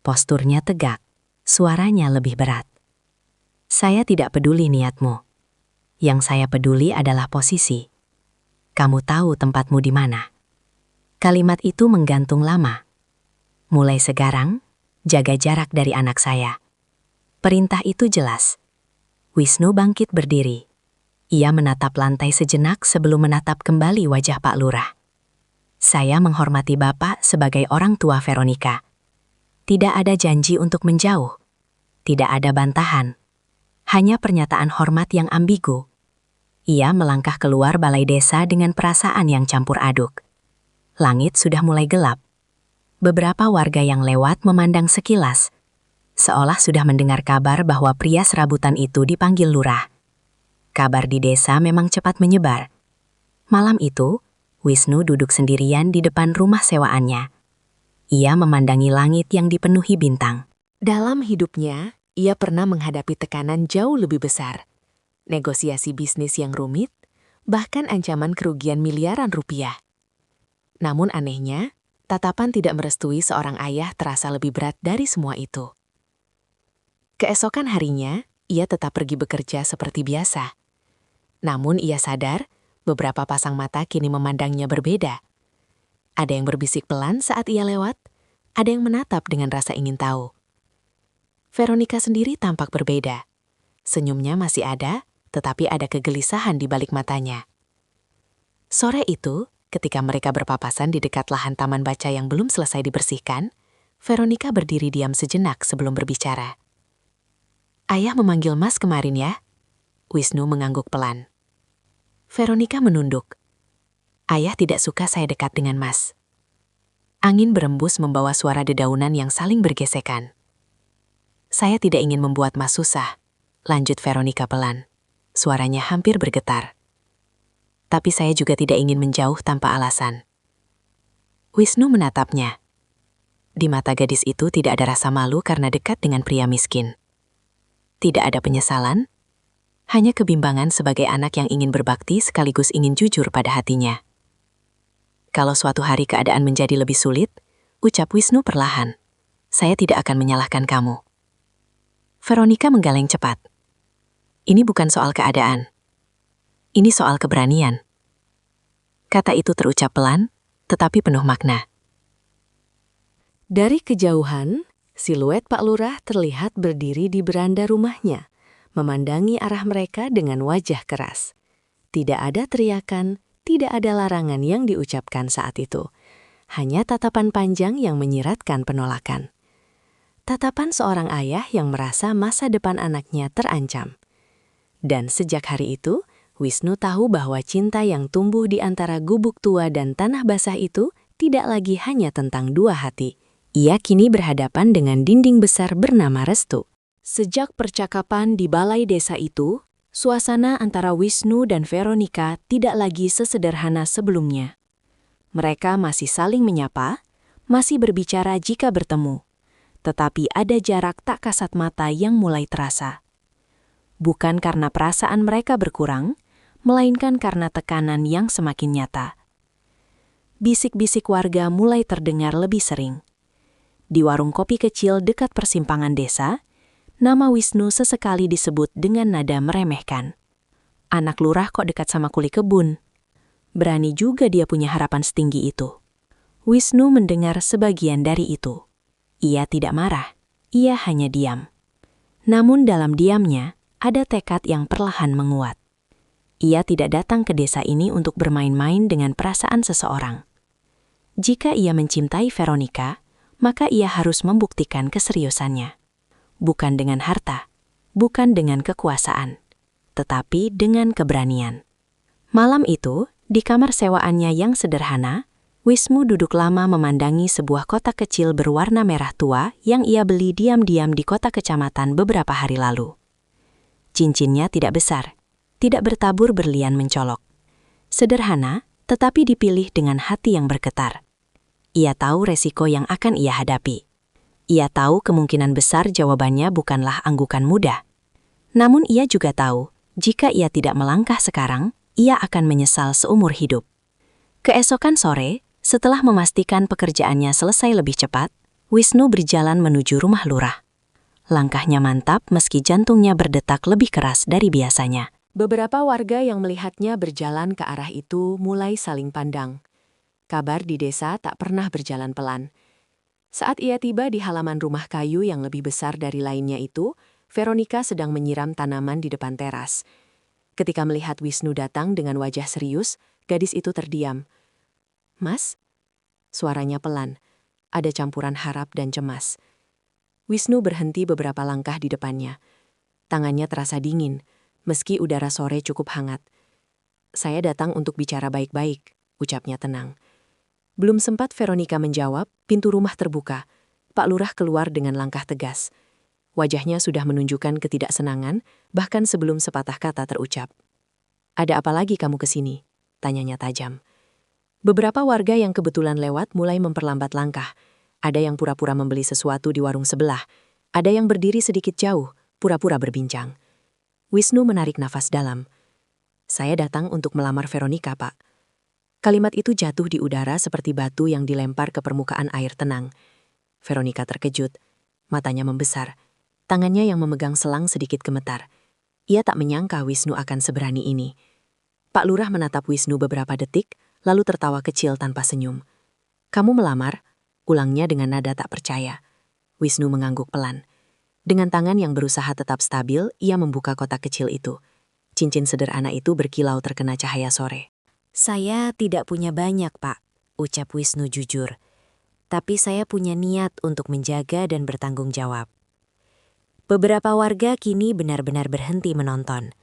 Posturnya tegak, suaranya lebih berat. "Saya tidak peduli niatmu. Yang saya peduli adalah posisi. Kamu tahu tempatmu di mana." Kalimat itu menggantung lama. "Mulai sekarang, jaga jarak dari anak saya." Perintah itu jelas. Wisnu bangkit berdiri. Ia menatap lantai sejenak sebelum menatap kembali wajah Pak Lurah. "Saya menghormati Bapak sebagai orang tua Veronika. Tidak ada janji untuk menjauh. Tidak ada bantahan. Hanya pernyataan hormat yang ambigu." Ia melangkah keluar balai desa dengan perasaan yang campur aduk. Langit sudah mulai gelap. Beberapa warga yang lewat memandang sekilas, seolah sudah mendengar kabar bahwa pria serabutan itu dipanggil lurah. Kabar di desa memang cepat menyebar. Malam itu, Wisnu duduk sendirian di depan rumah sewaannya. Ia memandangi langit yang dipenuhi bintang. Dalam hidupnya, ia pernah menghadapi tekanan jauh lebih besar. Negosiasi bisnis yang rumit, bahkan ancaman kerugian miliaran rupiah. Namun anehnya, tatapan tidak merestui seorang ayah terasa lebih berat dari semua itu. Keesokan harinya, ia tetap pergi bekerja seperti biasa. Namun ia sadar, beberapa pasang mata kini memandangnya berbeda. Ada yang berbisik pelan saat ia lewat, ada yang menatap dengan rasa ingin tahu. Veronika sendiri tampak berbeda. Senyumnya masih ada, tetapi ada kegelisahan di balik matanya. Sore itu, ketika mereka berpapasan di dekat lahan taman baca yang belum selesai dibersihkan, Veronica berdiri diam sejenak sebelum berbicara. "Ayah memanggil Mas kemarin ya?" Wisnu mengangguk pelan. Veronica menunduk. "Ayah tidak suka saya dekat dengan Mas." Angin berembus membawa suara dedaunan yang saling bergesekan. "Saya tidak ingin membuat Mas susah," lanjut Veronica pelan. Suaranya hampir bergetar. "Tapi saya juga tidak ingin menjauh tanpa alasan." Wisnu menatapnya. Di mata gadis itu tidak ada rasa malu karena dekat dengan pria miskin. Tidak ada penyesalan, hanya kebimbangan sebagai anak yang ingin berbakti sekaligus ingin jujur pada hatinya. "Kalau suatu hari keadaan menjadi lebih sulit," ucap Wisnu perlahan, "saya tidak akan menyalahkan kamu." Veronica menggeleng cepat. "Ini bukan soal keadaan. Ini soal keberanian." Kata itu terucap pelan, tetapi penuh makna. Dari kejauhan, siluet Pak Lurah terlihat berdiri di beranda rumahnya, memandangi arah mereka dengan wajah keras. Tidak ada teriakan, tidak ada larangan yang diucapkan saat itu. Hanya tatapan panjang yang menyiratkan penolakan. Tatapan seorang ayah yang merasa masa depan anaknya terancam. Dan sejak hari itu, Wisnu tahu bahwa cinta yang tumbuh di antara gubuk tua dan tanah basah itu tidak lagi hanya tentang dua hati. Ia kini berhadapan dengan dinding besar bernama restu. Sejak percakapan di balai desa itu, suasana antara Wisnu dan Veronica tidak lagi sesederhana sebelumnya. Mereka masih saling menyapa, masih berbicara jika bertemu. Tetapi ada jarak tak kasat mata yang mulai terasa. Bukan karena perasaan mereka berkurang, melainkan karena tekanan yang semakin nyata. Bisik-bisik warga mulai terdengar lebih sering. Di warung kopi kecil dekat persimpangan desa, nama Wisnu sesekali disebut dengan nada meremehkan. "Anak lurah kok dekat sama kuli kebun?" Berani juga dia punya harapan setinggi itu. Wisnu mendengar sebagian dari itu. Ia tidak marah, ia hanya diam. Namun dalam diamnya, ada tekad yang perlahan menguat. Ia tidak datang ke desa ini untuk bermain-main dengan perasaan seseorang. Jika ia mencintai Veronica, maka ia harus membuktikan keseriusannya. Bukan dengan harta, bukan dengan kekuasaan, tetapi dengan keberanian. Malam itu, di kamar sewaannya yang sederhana, Wisnu duduk lama memandangi sebuah kotak kecil berwarna merah tua yang ia beli diam-diam di kota kecamatan beberapa hari lalu. Cincinnya tidak besar, tidak bertabur berlian mencolok. Sederhana, tetapi dipilih dengan hati yang bergetar. Ia tahu resiko yang akan ia hadapi. Ia tahu kemungkinan besar jawabannya bukanlah anggukan mudah. Namun ia juga tahu, jika ia tidak melangkah sekarang, ia akan menyesal seumur hidup. Keesokan sore, setelah memastikan pekerjaannya selesai lebih cepat, Wisnu berjalan menuju rumah lurah. Langkahnya mantap meski jantungnya berdetak lebih keras dari biasanya. Beberapa warga yang melihatnya berjalan ke arah itu mulai saling pandang. Kabar di desa tak pernah berjalan pelan. Saat ia tiba di halaman rumah kayu yang lebih besar dari lainnya itu, Veronica sedang menyiram tanaman di depan teras. Ketika melihat Wisnu datang dengan wajah serius, gadis itu terdiam. "Mas?" Suaranya pelan, ada campuran harap dan cemas. Wisnu berhenti beberapa langkah di depannya. Tangannya terasa dingin, meski udara sore cukup hangat. "Saya datang untuk bicara baik-baik," ucapnya tenang. Belum sempat Veronica menjawab, pintu rumah terbuka. Pak Lurah keluar dengan langkah tegas. Wajahnya sudah menunjukkan ketidaksenangan, bahkan sebelum sepatah kata terucap. "Ada apa lagi kamu ke sini?" tanyanya tajam. Beberapa warga yang kebetulan lewat mulai memperlambat langkah. Ada yang pura-pura membeli sesuatu di warung sebelah. Ada yang berdiri sedikit jauh, pura-pura berbincang. Wisnu menarik nafas dalam. "Saya datang untuk melamar Veronica, Pak." Kalimat itu jatuh di udara seperti batu yang dilempar ke permukaan air tenang. Veronica terkejut, matanya membesar. Tangannya yang memegang selang sedikit gemetar. Ia tak menyangka Wisnu akan seberani ini. Pak Lurah menatap Wisnu beberapa detik, lalu tertawa kecil tanpa senyum. "Kamu melamar?" ulangnya dengan nada tak percaya. Wisnu mengangguk pelan. Dengan tangan yang berusaha tetap stabil, ia membuka kotak kecil itu. Cincin sederhana itu berkilau terkena cahaya sore. Saya tidak punya banyak, Pak, ucap Wisnu jujur. Tapi saya punya niat untuk menjaga dan bertanggung jawab. Beberapa warga kini benar-benar berhenti menonton.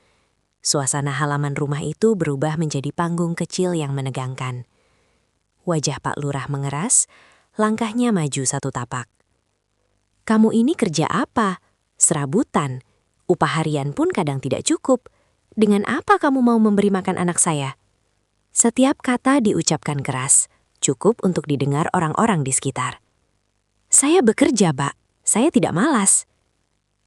Suasana halaman rumah itu berubah menjadi panggung kecil yang menegangkan. Wajah Pak Lurah mengeras, langkahnya maju satu tapak. Kamu ini kerja apa? Serabutan. Upah harian pun kadang tidak cukup. Dengan apa kamu mau memberi makan anak saya? Setiap kata diucapkan keras, cukup untuk didengar orang-orang di sekitar. Saya bekerja, Pak. Saya tidak malas.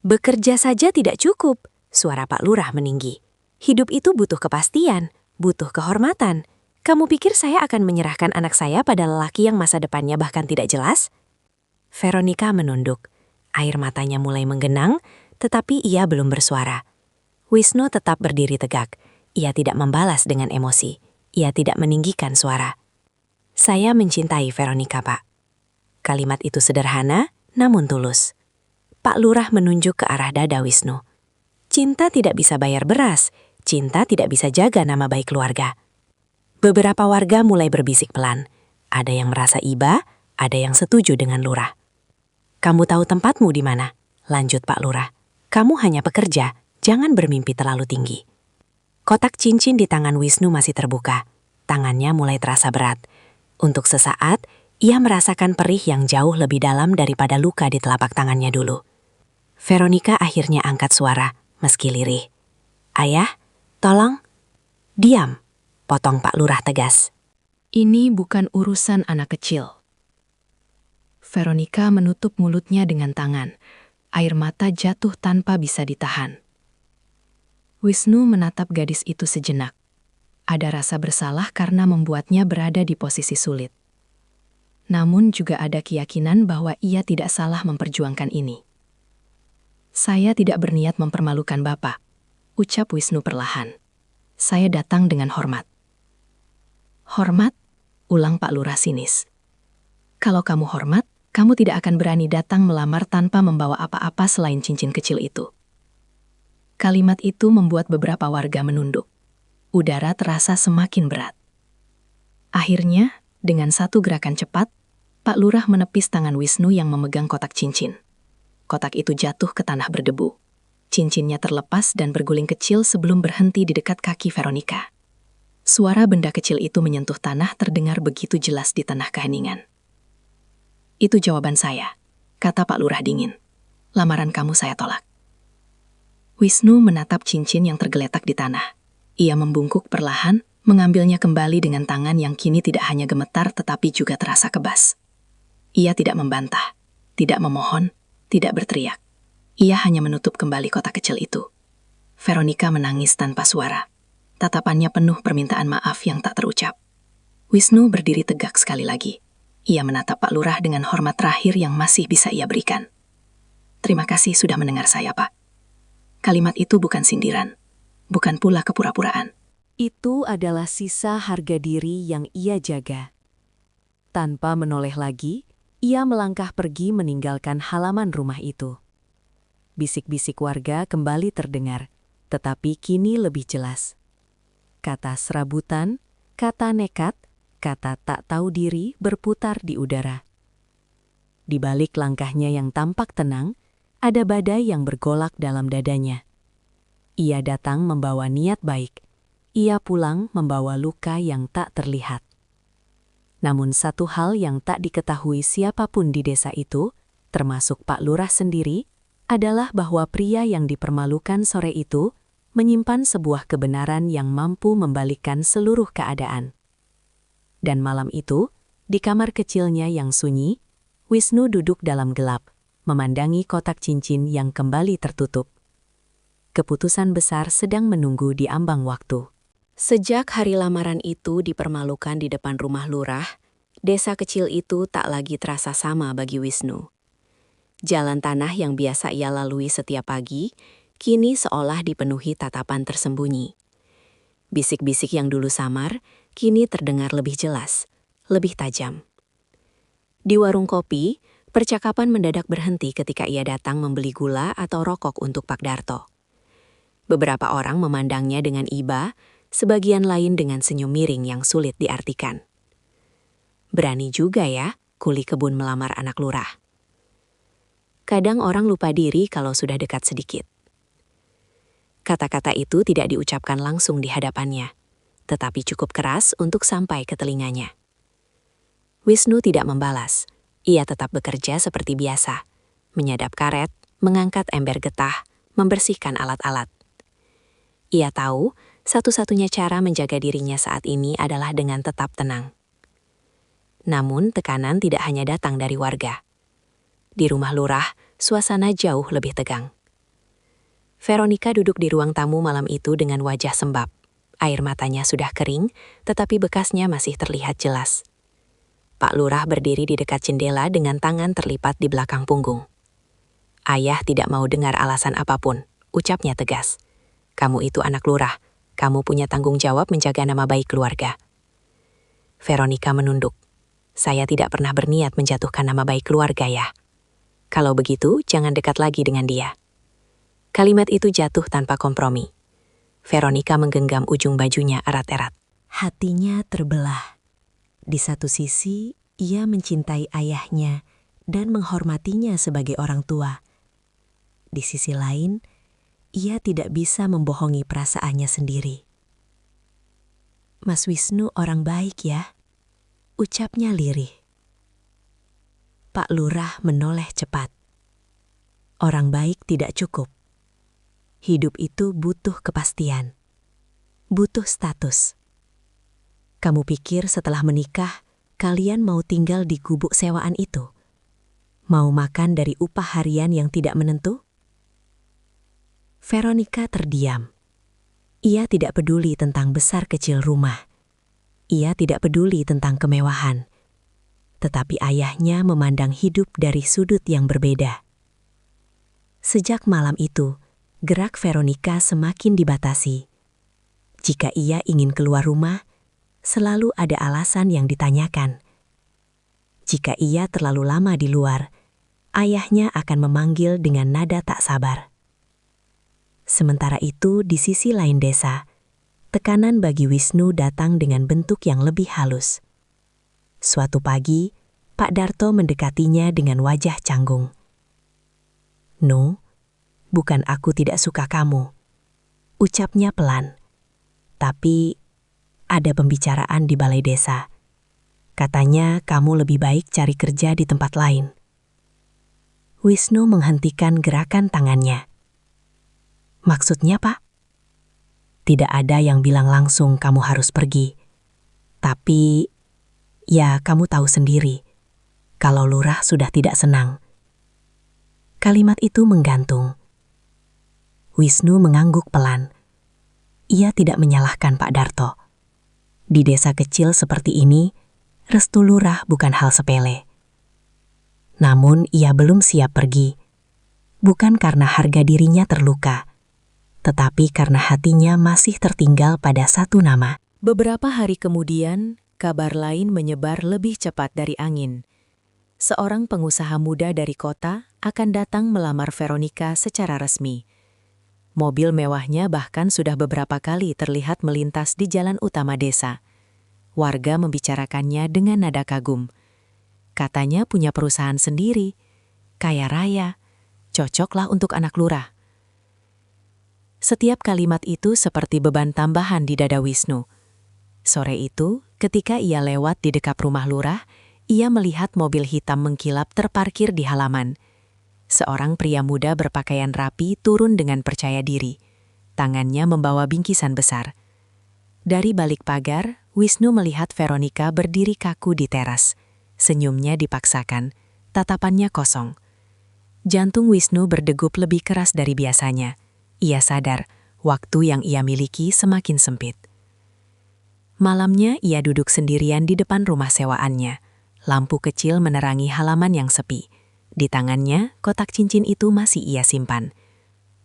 Bekerja saja tidak cukup, suara Pak Lurah meninggi. Hidup itu butuh kepastian, butuh kehormatan. Kamu pikir saya akan menyerahkan anak saya pada lelaki yang masa depannya bahkan tidak jelas? Veronica menunduk. Air matanya mulai menggenang, tetapi ia belum bersuara. Wisnu tetap berdiri tegak. Ia tidak membalas dengan emosi. Ia tidak meninggikan suara. Saya mencintai Veronica, Pak. Kalimat itu sederhana, namun tulus. Pak Lurah menunjuk ke arah dada Wisnu. Cinta tidak bisa bayar beras. Cinta tidak bisa jaga nama baik keluarga. Beberapa warga mulai berbisik pelan. Ada yang merasa iba, ada yang setuju dengan Lurah. Kamu tahu tempatmu di mana? Lanjut Pak Lurah. Kamu hanya pekerja, jangan bermimpi terlalu tinggi. Kotak cincin di tangan Wisnu masih terbuka. Tangannya mulai terasa berat. Untuk sesaat, ia merasakan perih yang jauh lebih dalam daripada luka di telapak tangannya dulu. Veronica akhirnya angkat suara, meski lirih. Ayah, tolong. Diam, potong Pak Lurah tegas. Ini bukan urusan anak kecil. Veronica menutup mulutnya dengan tangan. Air mata jatuh tanpa bisa ditahan. Wisnu menatap gadis itu sejenak. Ada rasa bersalah karena membuatnya berada di posisi sulit. Namun juga ada keyakinan bahwa ia tidak salah memperjuangkan ini. Saya tidak berniat mempermalukan Bapak, ucap Wisnu perlahan. Saya datang dengan hormat. Hormat? Ulang Pak Lurah sinis. Kalau kamu hormat, kamu tidak akan berani datang melamar tanpa membawa apa-apa selain cincin kecil itu. Kalimat itu membuat beberapa warga menunduk. Udara terasa semakin berat. Akhirnya, dengan satu gerakan cepat, Pak Lurah menepis tangan Wisnu yang memegang kotak cincin. Kotak itu jatuh ke tanah berdebu. Cincinnya terlepas dan berguling kecil sebelum berhenti di dekat kaki Veronica. Suara benda kecil itu menyentuh tanah terdengar begitu jelas di tanah keheningan. Itu jawaban saya, kata Pak Lurah dingin. Lamaran kamu saya tolak. Wisnu menatap cincin yang tergeletak di tanah. Ia membungkuk perlahan, mengambilnya kembali dengan tangan yang kini tidak hanya gemetar tetapi juga terasa kebas. Ia tidak membantah, tidak memohon, tidak berteriak. Ia hanya menutup kembali kotak kecil itu. Veronica menangis tanpa suara. Tatapannya penuh permintaan maaf yang tak terucap. Wisnu berdiri tegak sekali lagi. Ia menatap Pak Lurah dengan hormat terakhir yang masih bisa ia berikan. Terima kasih sudah mendengar saya, Pak. Kalimat itu bukan sindiran, bukan pula kepura-puraan. Itu adalah sisa harga diri yang ia jaga. Tanpa menoleh lagi, ia melangkah pergi meninggalkan halaman rumah itu. Bisik-bisik warga kembali terdengar, tetapi kini lebih jelas. Kata serabutan, kata nekat, kata tak tahu diri berputar di udara. Di balik langkahnya yang tampak tenang, ada badai yang bergolak dalam dadanya. Ia datang membawa niat baik. Ia pulang membawa luka yang tak terlihat. Namun satu hal yang tak diketahui siapapun di desa itu, termasuk Pak Lurah sendiri, adalah bahwa pria yang dipermalukan sore itu menyimpan sebuah kebenaran yang mampu membalikkan seluruh keadaan. Dan malam itu, di kamar kecilnya yang sunyi, Wisnu duduk dalam gelap, memandangi kotak cincin yang kembali tertutup. Keputusan besar sedang menunggu di ambang waktu. Sejak hari lamaran itu dipermalukan di depan rumah Lurah, desa kecil itu tak lagi terasa sama bagi Wisnu. Jalan tanah yang biasa ia lalui setiap pagi, kini seolah dipenuhi tatapan tersembunyi. Bisik-bisik yang dulu samar, kini terdengar lebih jelas, lebih tajam. Di warung kopi, percakapan mendadak berhenti ketika ia datang membeli gula atau rokok untuk Pak Darto. Beberapa orang memandangnya dengan iba, sebagian lain dengan senyum miring yang sulit diartikan. Berani juga ya, kuli kebun melamar anak lurah. Kadang orang lupa diri kalau sudah dekat sedikit. Kata-kata itu tidak diucapkan langsung di hadapannya, tetapi cukup keras untuk sampai ke telinganya. Wisnu tidak membalas. Ia tetap bekerja seperti biasa, menyadap karet, mengangkat ember getah, membersihkan alat-alat. Ia tahu satu-satunya cara menjaga dirinya saat ini adalah dengan tetap tenang. Namun tekanan tidak hanya datang dari warga. Di rumah lurah, suasana jauh lebih tegang. Veronica duduk di ruang tamu malam itu dengan wajah sembab. Air matanya sudah kering, tetapi bekasnya masih terlihat jelas. Pak Lurah berdiri di dekat jendela dengan tangan terlipat di belakang punggung. Ayah tidak mau dengar alasan apapun, ucapnya tegas. Kamu itu anak lurah, kamu punya tanggung jawab menjaga nama baik keluarga. Veronica menunduk. Saya tidak pernah berniat menjatuhkan nama baik keluarga ya. Kalau begitu, jangan dekat lagi dengan dia. Kalimat itu jatuh tanpa kompromi. Veronica menggenggam ujung bajunya erat-erat. Hatinya terbelah. Di satu sisi, ia mencintai ayahnya dan menghormatinya sebagai orang tua. Di sisi lain, ia tidak bisa membohongi perasaannya sendiri. Mas Wisnu orang baik ya, ucapnya lirih. Pak Lurah menoleh cepat. Orang baik tidak cukup. Hidup itu butuh kepastian, butuh status. Kamu pikir setelah menikah, kalian mau tinggal di gubuk sewaan itu? Mau makan dari upah harian yang tidak menentu? Veronica terdiam. Ia tidak peduli tentang besar kecil rumah. Ia tidak peduli tentang kemewahan. Tetapi ayahnya memandang hidup dari sudut yang berbeda. Sejak malam itu, gerak Veronica semakin dibatasi. Jika ia ingin keluar rumah, selalu ada alasan yang ditanyakan. Jika ia terlalu lama di luar, ayahnya akan memanggil dengan nada tak sabar. Sementara itu, di sisi lain desa, tekanan bagi Wisnu datang dengan bentuk yang lebih halus. Suatu pagi, Pak Darto mendekatinya dengan wajah canggung. "No, bukan aku tidak suka kamu," ucapnya pelan. "Tapi ada pembicaraan di balai desa. Katanya kamu lebih baik cari kerja di tempat lain." Wisnu menghentikan gerakan tangannya. "Maksudnya, Pak?" "Tidak ada yang bilang langsung kamu harus pergi. Tapi, ya kamu tahu sendiri, kalau lurah sudah tidak senang." Kalimat itu menggantung. Wisnu mengangguk pelan. Ia tidak menyalahkan Pak Darto. Di desa kecil seperti ini, restu lurah bukan hal sepele. Namun ia belum siap pergi. Bukan karena harga dirinya terluka, tetapi karena hatinya masih tertinggal pada satu nama. Beberapa hari kemudian, kabar lain menyebar lebih cepat dari angin. Seorang pengusaha muda dari kota akan datang melamar Veronica secara resmi. Mobil mewahnya bahkan sudah beberapa kali terlihat melintas di jalan utama desa. Warga membicarakannya dengan nada kagum. Katanya punya perusahaan sendiri, kaya raya, cocoklah untuk anak lurah. Setiap kalimat itu seperti beban tambahan di dada Wisnu. Sore itu, ketika ia lewat di dekat rumah lurah, ia melihat mobil hitam mengkilap terparkir di halaman. Seorang pria muda berpakaian rapi turun dengan percaya diri. Tangannya membawa bingkisan besar. Dari balik pagar, Wisnu melihat Veronica berdiri kaku di teras. Senyumnya dipaksakan, tatapannya kosong. Jantung Wisnu berdegup lebih keras dari biasanya. Ia sadar, waktu yang ia miliki semakin sempit. Malamnya ia duduk sendirian di depan rumah sewaannya. Lampu kecil menerangi halaman yang sepi. Di tangannya, kotak cincin itu masih ia simpan.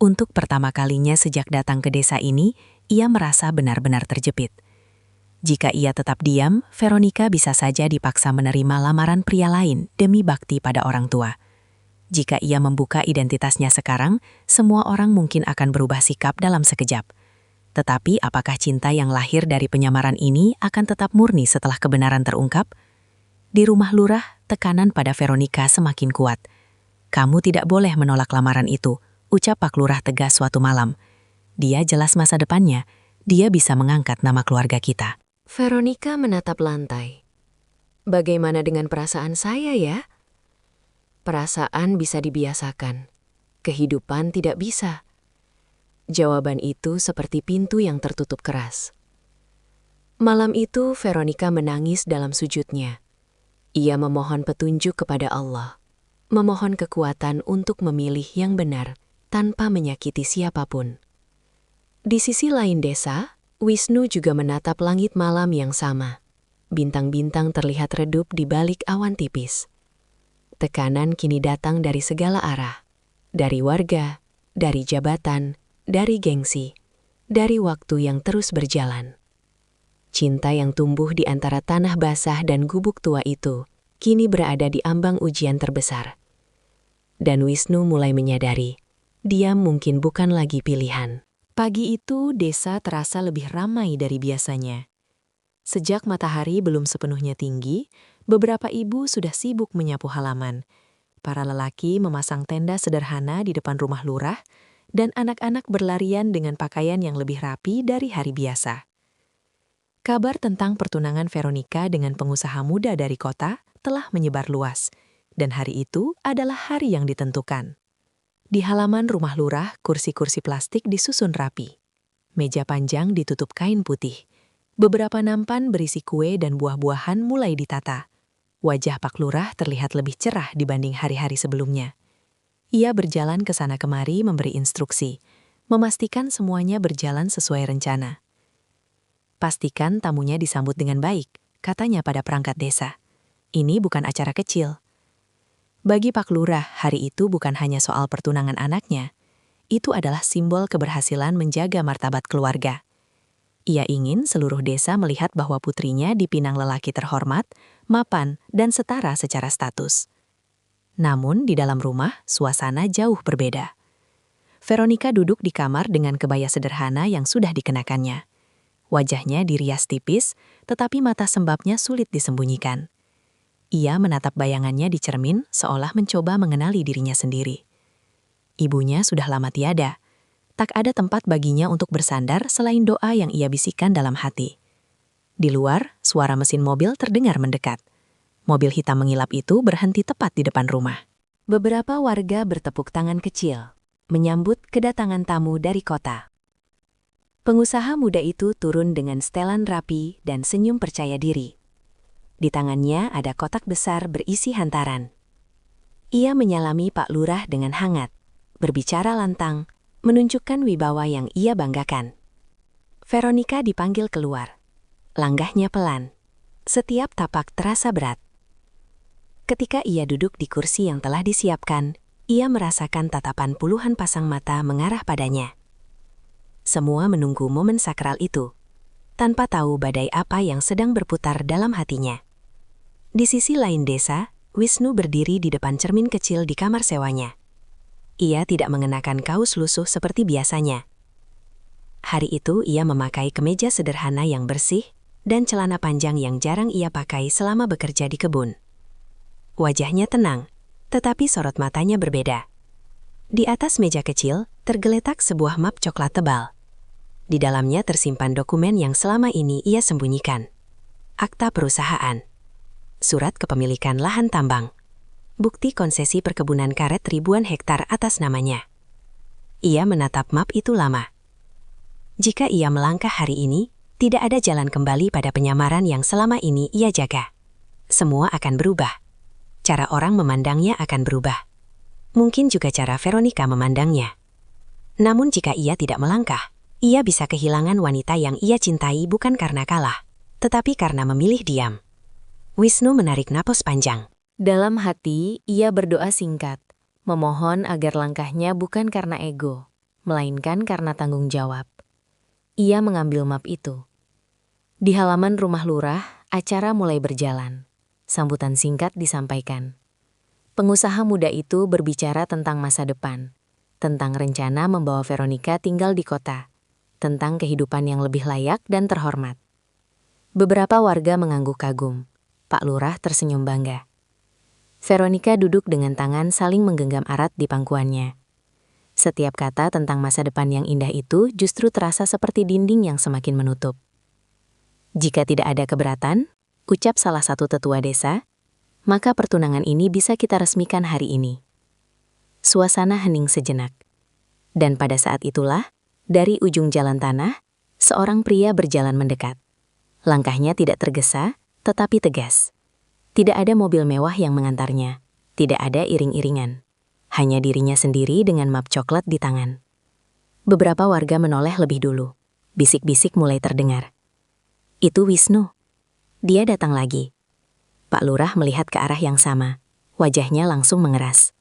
Untuk pertama kalinya sejak datang ke desa ini, ia merasa benar-benar terjepit. Jika ia tetap diam, Veronica bisa saja dipaksa menerima lamaran pria lain demi bakti pada orang tua. Jika ia membuka identitasnya sekarang, semua orang mungkin akan berubah sikap dalam sekejap. Tetapi apakah cinta yang lahir dari penyamaran ini akan tetap murni setelah kebenaran terungkap? Di rumah lurah, tekanan pada Veronica semakin kuat. "Kamu tidak boleh menolak lamaran itu," ucap Pak Lurah tegas suatu malam. "Dia jelas masa depannya. Dia bisa mengangkat nama keluarga kita." Veronica menatap lantai. Bagaimana dengan perasaan saya ya? Perasaan bisa dibiasakan. Kehidupan tidak bisa. Jawaban itu seperti pintu yang tertutup keras. Malam itu Veronica menangis dalam sujudnya. Ia memohon petunjuk kepada Allah, memohon kekuatan untuk memilih yang benar tanpa menyakiti siapapun. Di sisi lain desa, Wisnu juga menatap langit malam yang sama. Bintang-bintang terlihat redup di balik awan tipis. Tekanan kini datang dari segala arah. Dari warga, dari jabatan, dari gengsi, dari waktu yang terus berjalan. Cinta yang tumbuh di antara tanah basah dan gubuk tua itu kini berada di ambang ujian terbesar. Dan Wisnu mulai menyadari, dia mungkin bukan lagi pilihan. Pagi itu, desa terasa lebih ramai dari biasanya. Sejak matahari belum sepenuhnya tinggi, beberapa ibu sudah sibuk menyapu halaman. Para lelaki memasang tenda sederhana di depan rumah lurah, dan anak-anak berlarian dengan pakaian yang lebih rapi dari hari biasa. Kabar tentang pertunangan Veronica dengan pengusaha muda dari kota telah menyebar luas, dan hari itu adalah hari yang ditentukan. Di halaman rumah lurah, kursi-kursi plastik disusun rapi. Meja panjang ditutup kain putih. Beberapa nampan berisi kue dan buah-buahan mulai ditata. Wajah Pak Lurah terlihat lebih cerah dibanding hari-hari sebelumnya. Ia berjalan ke sana kemari memberi instruksi, memastikan semuanya berjalan sesuai rencana. "Pastikan tamunya disambut dengan baik," katanya pada perangkat desa. "Ini bukan acara kecil." Bagi Pak Lurah, hari itu bukan hanya soal pertunangan anaknya. Itu adalah simbol keberhasilan menjaga martabat keluarga. Ia ingin seluruh desa melihat bahwa putrinya dipinang lelaki terhormat, mapan, dan setara secara status. Namun di dalam rumah, suasana jauh berbeda. Veronica duduk di kamar dengan kebaya sederhana yang sudah dikenakannya. Wajahnya dirias tipis, tetapi mata sembabnya sulit disembunyikan. Ia menatap bayangannya di cermin seolah mencoba mengenali dirinya sendiri. Ibunya sudah lama tiada. Tak ada tempat baginya untuk bersandar selain doa yang ia bisikkan dalam hati. Di luar, suara mesin mobil terdengar mendekat. Mobil hitam mengilap itu berhenti tepat di depan rumah. Beberapa warga bertepuk tangan kecil, menyambut kedatangan tamu dari kota. Pengusaha muda itu turun dengan setelan rapi dan senyum percaya diri. Di tangannya ada kotak besar berisi hantaran. Ia menyalami Pak Lurah dengan hangat, berbicara lantang, menunjukkan wibawa yang ia banggakan. Veronica dipanggil keluar. Langgahnya pelan. Setiap tapak terasa berat. Ketika ia duduk di kursi yang telah disiapkan, ia merasakan tatapan puluhan pasang mata mengarah padanya. Semua menunggu momen sakral itu, tanpa tahu badai apa yang sedang berputar dalam hatinya. Di sisi lain desa, Wisnu berdiri di depan cermin kecil di kamar sewanya. Ia tidak mengenakan kaos lusuh seperti biasanya. Hari itu ia memakai kemeja sederhana yang bersih dan celana panjang yang jarang ia pakai selama bekerja di kebun. Wajahnya tenang, tetapi sorot matanya berbeda. Di atas meja kecil, tergeletak sebuah map coklat tebal. Di dalamnya tersimpan dokumen yang selama ini ia sembunyikan. Akta perusahaan, surat kepemilikan lahan tambang, bukti konsesi perkebunan karet ribuan hektar atas namanya. Ia menatap map itu lama. Jika ia melangkah hari ini, tidak ada jalan kembali pada penyamaran yang selama ini ia jaga. Semua akan berubah. Cara orang memandangnya akan berubah. Mungkin juga cara Veronica memandangnya. Namun jika ia tidak melangkah, ia bisa kehilangan wanita yang ia cintai bukan karena kalah, tetapi karena memilih diam. Wisnu menarik napas panjang. Dalam hati, ia berdoa singkat, memohon agar langkahnya bukan karena ego, melainkan karena tanggung jawab. Ia mengambil map itu. Di halaman rumah lurah, acara mulai berjalan. Sambutan singkat disampaikan. Pengusaha muda itu berbicara tentang masa depan, tentang rencana membawa Veronica tinggal di kota, tentang kehidupan yang lebih layak dan terhormat. Beberapa warga mengangguk kagum. Pak Lurah tersenyum bangga. Veronica duduk dengan tangan saling menggenggam erat di pangkuannya. Setiap kata tentang masa depan yang indah itu justru terasa seperti dinding yang semakin menutup. Jika tidak ada keberatan, ucap salah satu tetua desa, maka pertunangan ini bisa kita resmikan hari ini. Suasana hening sejenak. Dan pada saat itulah, dari ujung jalan tanah, seorang pria berjalan mendekat. Langkahnya tidak tergesa, tetapi tegas. Tidak ada mobil mewah yang mengantarnya. Tidak ada iring-iringan. Hanya dirinya sendiri dengan map coklat di tangan. Beberapa warga menoleh lebih dulu. Bisik-bisik mulai terdengar. Itu Wisnu. Dia datang lagi. Pak Lurah melihat ke arah yang sama. Wajahnya langsung mengeras.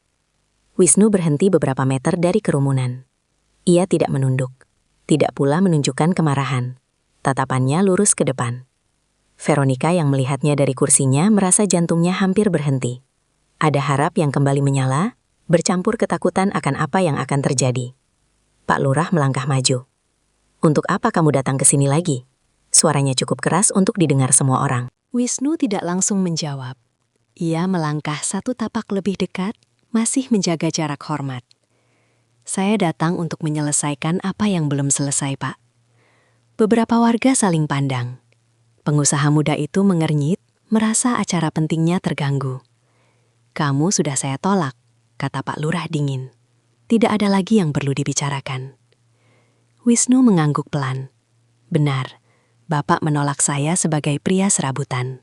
Wisnu berhenti beberapa meter dari kerumunan. Ia tidak menunduk. Tidak pula menunjukkan kemarahan. Tatapannya lurus ke depan. Veronica yang melihatnya dari kursinya merasa jantungnya hampir berhenti. Ada harap yang kembali menyala, bercampur ketakutan akan apa yang akan terjadi. Pak Lurah melangkah maju. Untuk apa kamu datang ke sini lagi? Suaranya cukup keras untuk didengar semua orang. Wisnu tidak langsung menjawab. Ia melangkah satu tapak lebih dekat, masih menjaga jarak hormat. Saya datang untuk menyelesaikan apa yang belum selesai, Pak. Beberapa warga saling pandang. Pengusaha muda itu mengernyit, merasa acara pentingnya terganggu. Kamu sudah saya tolak, kata Pak Lurah dingin. Tidak ada lagi yang perlu dibicarakan. Wisnu mengangguk pelan. Benar, Bapak menolak saya sebagai pria serabutan.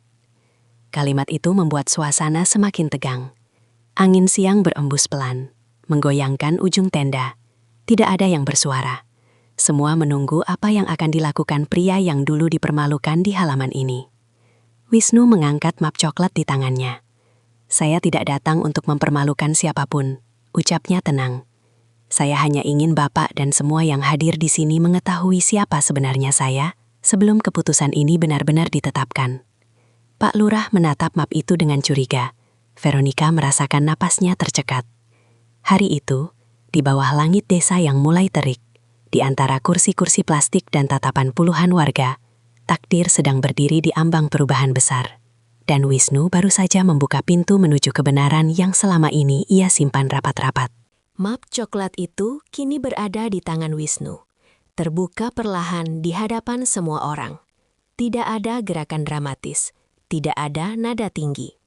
Kalimat itu membuat suasana semakin tegang. Angin siang berembus pelan, menggoyangkan ujung tenda. Tidak ada yang bersuara. Semua menunggu apa yang akan dilakukan pria yang dulu dipermalukan di halaman ini. Wisnu mengangkat map coklat di tangannya. Saya tidak datang untuk mempermalukan siapapun, ucapnya tenang. Saya hanya ingin Bapak dan semua yang hadir di sini mengetahui siapa sebenarnya saya sebelum keputusan ini benar-benar ditetapkan. Pak Lurah menatap map itu dengan curiga. Veronica merasakan napasnya tercekat. Hari itu, di bawah langit desa yang mulai terik, di antara kursi-kursi plastik dan tatapan puluhan warga, takdir sedang berdiri di ambang perubahan besar. Dan Wisnu baru saja membuka pintu menuju kebenaran yang selama ini ia simpan rapat-rapat. Map coklat itu kini berada di tangan Wisnu. Terbuka perlahan di hadapan semua orang. Tidak ada gerakan dramatis, tidak ada nada tinggi.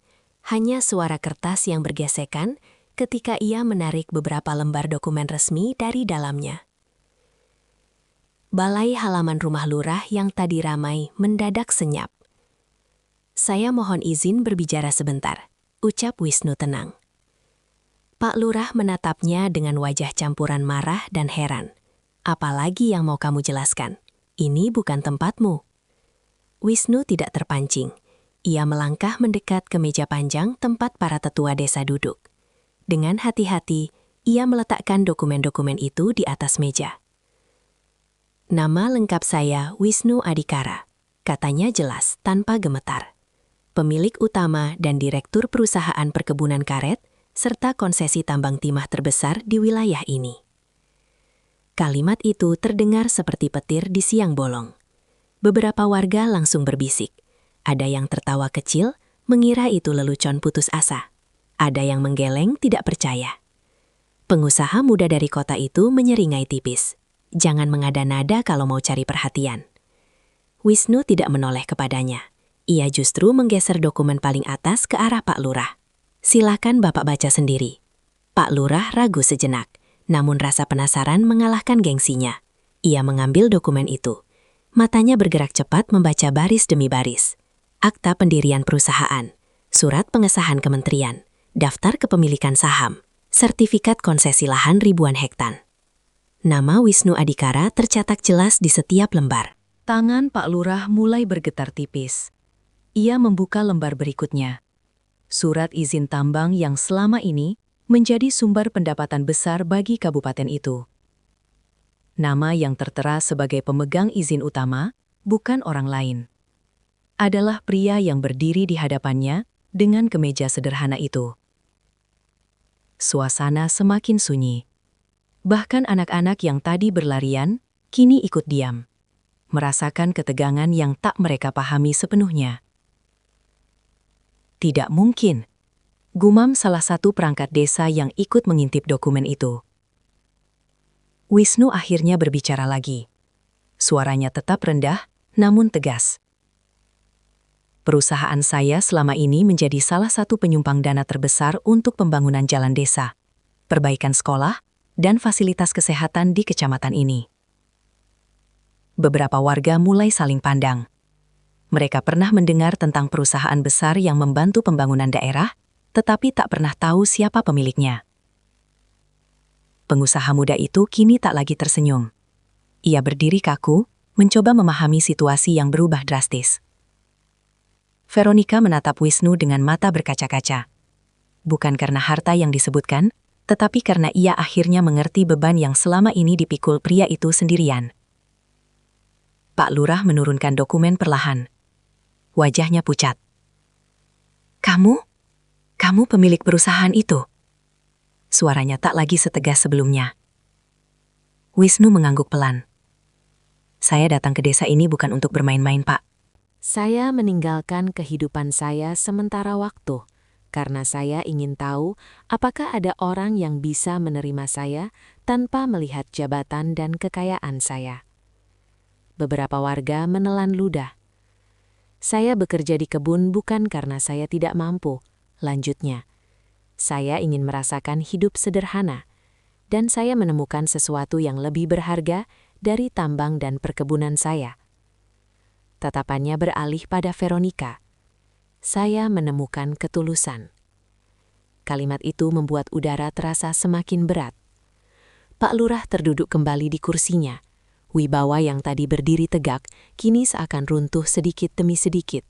Hanya suara kertas yang bergesekan ketika ia menarik beberapa lembar dokumen resmi dari dalamnya. Balai halaman rumah lurah yang tadi ramai mendadak senyap. Saya mohon izin berbicara sebentar, ucap Wisnu tenang. Pak Lurah menatapnya dengan wajah campuran marah dan heran. Apalagi yang mau kamu jelaskan? Ini bukan tempatmu. Wisnu tidak terpancing. Ia melangkah mendekat ke meja panjang tempat para tetua desa duduk. Dengan hati-hati, ia meletakkan dokumen-dokumen itu di atas meja. Nama lengkap saya Wisnu Adhikara, katanya jelas tanpa gemetar. Pemilik utama dan direktur perusahaan perkebunan karet, serta konsesi tambang timah terbesar di wilayah ini. Kalimat itu terdengar seperti petir di siang bolong. Beberapa warga langsung berbisik. Ada yang tertawa kecil, mengira itu lelucon putus asa. Ada yang menggeleng tidak percaya. Pengusaha muda dari kota itu menyeringai tipis. Jangan mengada-nada kalau mau cari perhatian. Wisnu tidak menoleh kepadanya. Ia justru menggeser dokumen paling atas ke arah Pak Lurah. Silakan Bapak baca sendiri. Pak Lurah ragu sejenak, namun rasa penasaran mengalahkan gengsinya. Ia mengambil dokumen itu. Matanya bergerak cepat membaca baris demi baris. Akta pendirian perusahaan, surat pengesahan kementerian, daftar kepemilikan saham, sertifikat konsesi lahan ribuan hektar. Nama Wisnu Adhikara tercatat jelas di setiap lembar. Tangan Pak Lurah mulai bergetar tipis. Ia membuka lembar berikutnya. Surat izin tambang yang selama ini menjadi sumber pendapatan besar bagi kabupaten itu. Nama yang tertera sebagai pemegang izin utama bukan orang lain. Adalah pria yang berdiri di hadapannya dengan kemeja sederhana itu. Suasana semakin sunyi. Bahkan anak-anak yang tadi berlarian, kini ikut diam, merasakan ketegangan yang tak mereka pahami sepenuhnya. Tidak mungkin, gumam salah satu perangkat desa yang ikut mengintip dokumen itu. Wisnu akhirnya berbicara lagi. Suaranya tetap rendah, namun tegas. Perusahaan saya selama ini menjadi salah satu penyumbang dana terbesar untuk pembangunan jalan desa, perbaikan sekolah, dan fasilitas kesehatan di kecamatan ini. Beberapa warga mulai saling pandang. Mereka pernah mendengar tentang perusahaan besar yang membantu pembangunan daerah, tetapi tak pernah tahu siapa pemiliknya. Pengusaha muda itu kini tak lagi tersenyum. Ia berdiri kaku, mencoba memahami situasi yang berubah drastis. Veronica menatap Wisnu dengan mata berkaca-kaca. Bukan karena harta yang disebutkan, tetapi karena ia akhirnya mengerti beban yang selama ini dipikul pria itu sendirian. Pak Lurah menurunkan dokumen perlahan. Wajahnya pucat. Kamu pemilik perusahaan itu? Suaranya tak lagi setegas sebelumnya. Wisnu mengangguk pelan. Saya datang ke desa ini bukan untuk bermain-main, Pak. Saya meninggalkan kehidupan saya sementara waktu karena saya ingin tahu apakah ada orang yang bisa menerima saya tanpa melihat jabatan dan kekayaan saya. Beberapa warga menelan ludah. Saya bekerja di kebun bukan karena saya tidak mampu, lanjutnya. Saya ingin merasakan hidup sederhana, dan saya menemukan sesuatu yang lebih berharga dari tambang dan perkebunan saya. Tatapannya beralih pada Veronica. Saya menemukan ketulusan. Kalimat itu membuat udara terasa semakin berat. Pak Lurah terduduk kembali di kursinya. Wibawa yang tadi berdiri tegak, kini seakan runtuh sedikit demi sedikit.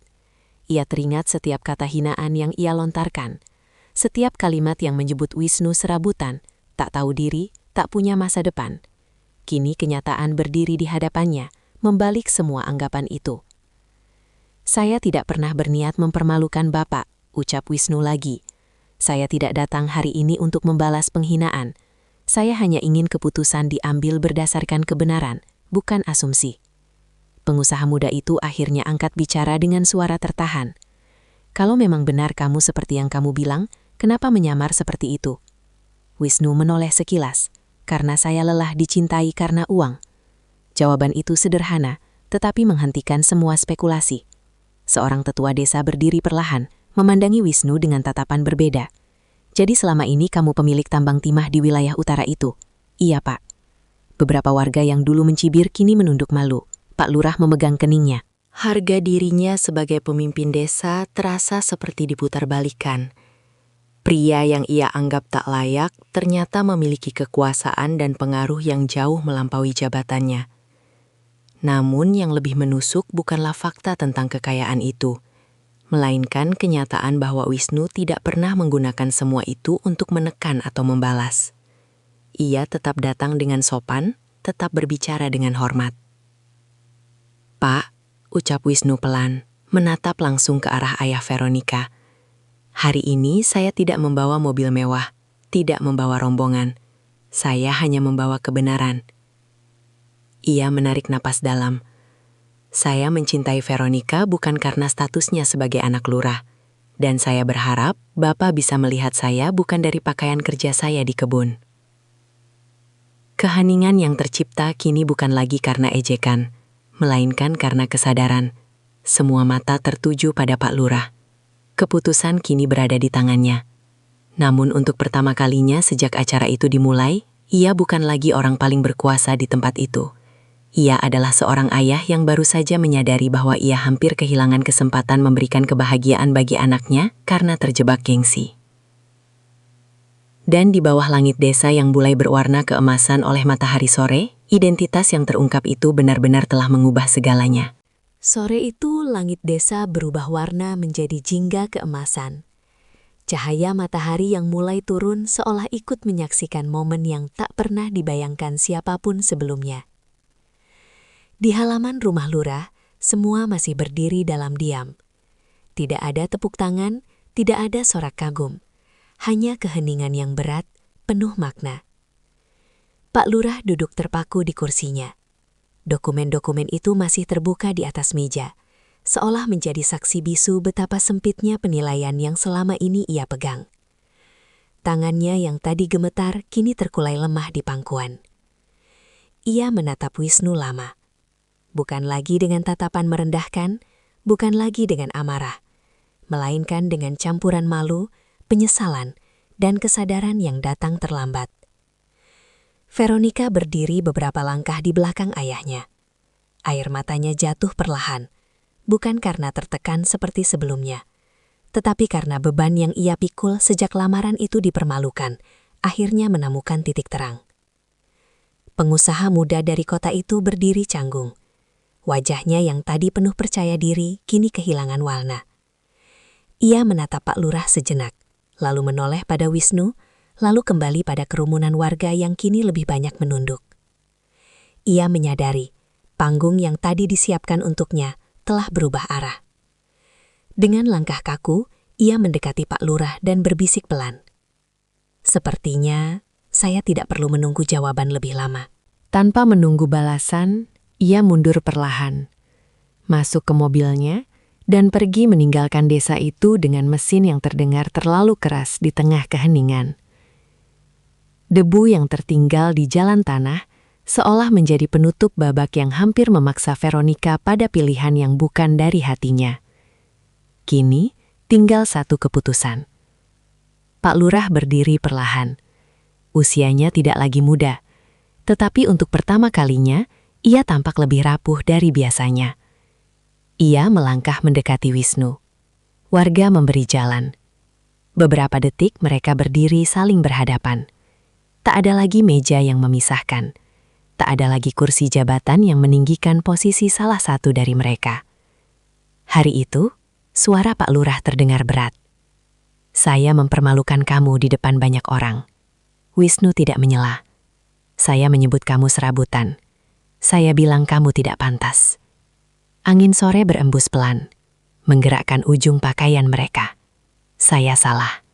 Ia teringat setiap kata hinaan yang ia lontarkan. Setiap kalimat yang menyebut Wisnu serabutan, tak tahu diri, tak punya masa depan. Kini kenyataan berdiri di hadapannya, membalik semua anggapan itu. Saya tidak pernah berniat mempermalukan Bapak, ucap Wisnu lagi. Saya tidak datang hari ini untuk membalas penghinaan. Saya hanya ingin keputusan diambil berdasarkan kebenaran, bukan asumsi. Pengusaha muda itu akhirnya angkat bicara dengan suara tertahan. Kalau memang benar kamu seperti yang kamu bilang, kenapa menyamar seperti itu? Wisnu menoleh sekilas, karena saya lelah dicintai karena uang. Jawaban itu sederhana, tetapi menghentikan semua spekulasi. Seorang tetua desa berdiri perlahan, memandangi Wisnu dengan tatapan berbeda. Jadi selama ini kamu pemilik tambang timah di wilayah utara itu? Iya, Pak. Beberapa warga yang dulu mencibir kini menunduk malu. Pak Lurah memegang keningnya. Harga dirinya sebagai pemimpin desa terasa seperti diputarbalikkan. Pria yang ia anggap tak layak ternyata memiliki kekuasaan dan pengaruh yang jauh melampaui jabatannya. Namun yang lebih menusuk bukanlah fakta tentang kekayaan itu, melainkan kenyataan bahwa Wisnu tidak pernah menggunakan semua itu untuk menekan atau membalas. Ia tetap datang dengan sopan, tetap berbicara dengan hormat. Pak, ucap Wisnu pelan, menatap langsung ke arah ayah Veronica. Hari ini saya tidak membawa mobil mewah, tidak membawa rombongan. Saya hanya membawa kebenaran. Ia menarik napas dalam. Saya mencintai Veronica bukan karena statusnya sebagai anak lurah. Dan saya berharap Bapak bisa melihat saya bukan dari pakaian kerja saya di kebun. Keheningan yang tercipta kini bukan lagi karena ejekan, melainkan karena kesadaran. Semua mata tertuju pada Pak Lurah. Keputusan kini berada di tangannya. Namun untuk pertama kalinya sejak acara itu dimulai, ia bukan lagi orang paling berkuasa di tempat itu. Ia adalah seorang ayah yang baru saja menyadari bahwa ia hampir kehilangan kesempatan memberikan kebahagiaan bagi anaknya karena terjebak gengsi. Dan di bawah langit desa yang mulai berwarna keemasan oleh matahari sore, identitas yang terungkap itu benar-benar telah mengubah segalanya. Sore itu langit desa berubah warna menjadi jingga keemasan. Cahaya matahari yang mulai turun seolah ikut menyaksikan momen yang tak pernah dibayangkan siapapun sebelumnya. Di halaman rumah lurah, semua masih berdiri dalam diam. Tidak ada tepuk tangan, tidak ada sorak kagum. hanya keheningan yang berat, penuh makna. Pak Lurah duduk terpaku di kursinya. Dokumen-dokumen itu masih terbuka di atas meja, seolah menjadi saksi bisu betapa sempitnya penilaian yang selama ini ia pegang. Tangannya yang tadi gemetar kini terkulai lemah di pangkuan. Ia menatap Wisnu lama. Bukan lagi dengan tatapan merendahkan, bukan lagi dengan amarah, melainkan dengan campuran malu, penyesalan, dan kesadaran yang datang terlambat. Veronica berdiri beberapa langkah di belakang ayahnya. Air matanya jatuh perlahan, bukan karena tertekan seperti sebelumnya, tetapi karena beban yang ia pikul sejak lamaran itu dipermalukan, akhirnya menemukan titik terang. Pengusaha muda dari kota itu berdiri canggung. Wajahnya yang tadi penuh percaya diri kini kehilangan warna. Ia menatap Pak Lurah sejenak, lalu menoleh pada Wisnu, lalu kembali pada kerumunan warga yang kini lebih banyak menunduk. Ia menyadari panggung yang tadi disiapkan untuknya telah berubah arah. Dengan langkah kaku, ia mendekati Pak Lurah dan berbisik pelan. "Sepertinya saya tidak perlu menunggu jawaban lebih lama." Tanpa menunggu balasan, ia mundur perlahan, masuk ke mobilnya, dan pergi meninggalkan desa itu dengan mesin yang terdengar terlalu keras di tengah keheningan. Debu yang tertinggal di jalan tanah seolah menjadi penutup babak yang hampir memaksa Veronica pada pilihan yang bukan dari hatinya. Kini, tinggal satu keputusan. Pak Lurah berdiri perlahan. Usianya tidak lagi muda, tetapi untuk pertama kalinya, ia tampak lebih rapuh dari biasanya. Ia melangkah mendekati Wisnu. Warga memberi jalan. Beberapa detik mereka berdiri saling berhadapan. Tak ada lagi meja yang memisahkan. Tak ada lagi kursi jabatan yang meninggikan posisi salah satu dari mereka. Hari itu, suara Pak Lurah terdengar berat. "Saya mempermalukan kamu di depan banyak orang." Wisnu tidak menyela. "Saya menyebut kamu serabutan. Saya bilang kamu tidak pantas." Angin sore berembus pelan, menggerakkan ujung pakaian mereka. "Saya salah."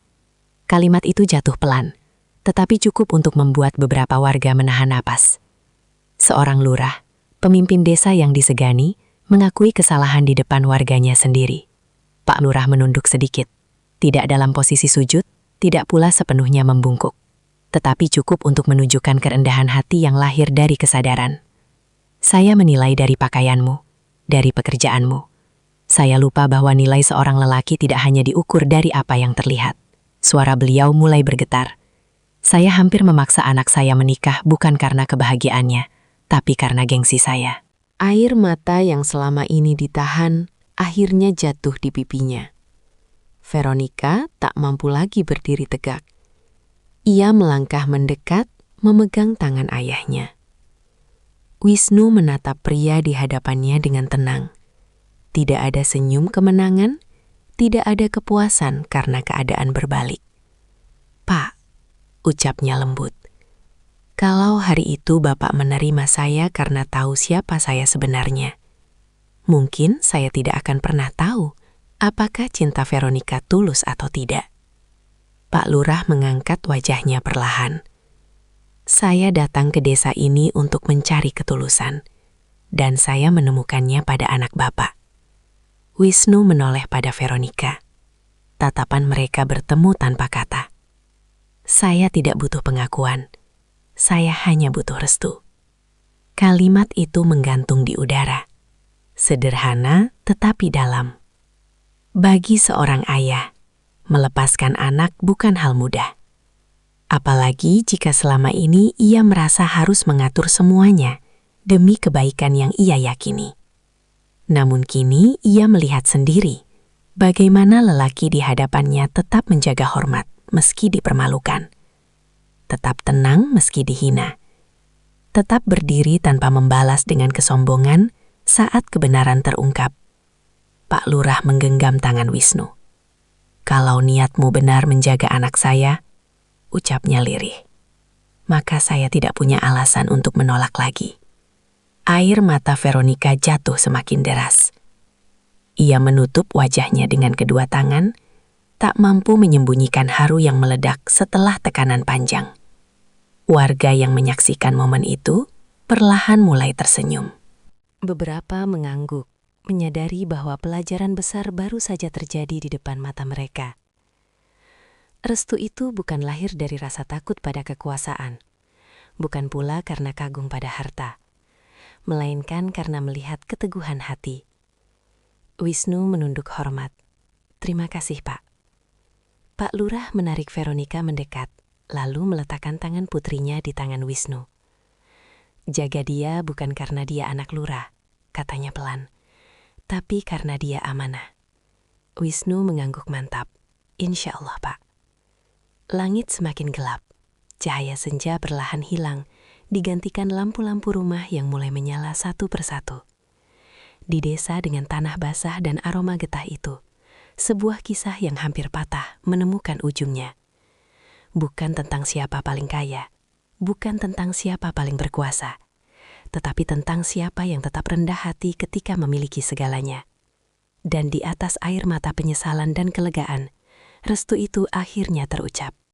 Kalimat itu jatuh pelan, tetapi cukup untuk membuat beberapa warga menahan napas. Seorang lurah, pemimpin desa yang disegani, mengakui kesalahan di depan warganya sendiri. Pak Lurah menunduk sedikit, tidak dalam posisi sujud, tidak pula sepenuhnya membungkuk, tetapi cukup untuk menunjukkan kerendahan hati yang lahir dari kesadaran. "Saya menilai dari pakaianmu, dari pekerjaanmu. Saya lupa bahwa nilai seorang lelaki tidak hanya diukur dari apa yang terlihat." Suara beliau mulai bergetar. "Saya hampir memaksa anak saya menikah bukan karena kebahagiaannya, tapi karena gengsi saya." Air mata yang selama ini ditahan akhirnya jatuh di pipinya. Veronica tak mampu lagi berdiri tegak. Ia melangkah mendekat, memegang tangan ayahnya. Wisnu menatap pria di hadapannya dengan tenang. Tidak ada senyum kemenangan, tidak ada kepuasan karena keadaan berbalik. "Pak," ucapnya lembut, "kalau hari itu Bapak menerima saya karena tahu siapa saya sebenarnya, mungkin saya tidak akan pernah tahu apakah cinta Veronica tulus atau tidak." Pak Lurah mengangkat wajahnya perlahan. "Saya datang ke desa ini untuk mencari ketulusan, dan saya menemukannya pada anak Bapak." Wisnu menoleh pada Veronica. Tatapan mereka bertemu tanpa kata. "Saya tidak butuh pengakuan. Saya hanya butuh restu." Kalimat itu menggantung di udara. Sederhana tetapi dalam. Bagi seorang ayah, melepaskan anak bukan hal mudah. Apalagi jika selama ini ia merasa harus mengatur semuanya demi kebaikan yang ia yakini. Namun kini ia melihat sendiri bagaimana lelaki di hadapannya tetap menjaga hormat meski dipermalukan, tetap tenang meski dihina, tetap berdiri tanpa membalas dengan kesombongan saat kebenaran terungkap. Pak Lurah menggenggam tangan Wisnu. "Kalau niatmu benar menjaga anak saya," ucapnya lirih, "maka saya tidak punya alasan untuk menolak lagi." Air mata Veronica jatuh semakin deras. Ia menutup wajahnya dengan kedua tangan, tak mampu menyembunyikan haru yang meledak setelah tekanan panjang. Warga yang menyaksikan momen itu perlahan mulai tersenyum. Beberapa mengangguk, menyadari bahwa pelajaran besar baru saja terjadi di depan mata mereka. Restu itu bukan lahir dari rasa takut pada kekuasaan, bukan pula karena kagum pada harta, melainkan karena melihat keteguhan hati. Wisnu menunduk hormat. "Terima kasih, Pak." Pak Lurah menarik Veronica mendekat, lalu meletakkan tangan putrinya di tangan Wisnu. "Jaga dia bukan karena dia anak lurah," katanya pelan, "tapi karena dia amanah." Wisnu mengangguk mantap. "Insya Allah, Pak." Langit semakin gelap. Cahaya senja perlahan hilang, digantikan lampu-lampu rumah yang mulai menyala satu persatu. Di desa dengan tanah basah dan aroma getah itu, sebuah kisah yang hampir patah menemukan ujungnya. Bukan tentang siapa paling kaya, bukan tentang siapa paling berkuasa, tetapi tentang siapa yang tetap rendah hati ketika memiliki segalanya. Dan di atas air mata penyesalan dan kelegaan, restu itu akhirnya terucap.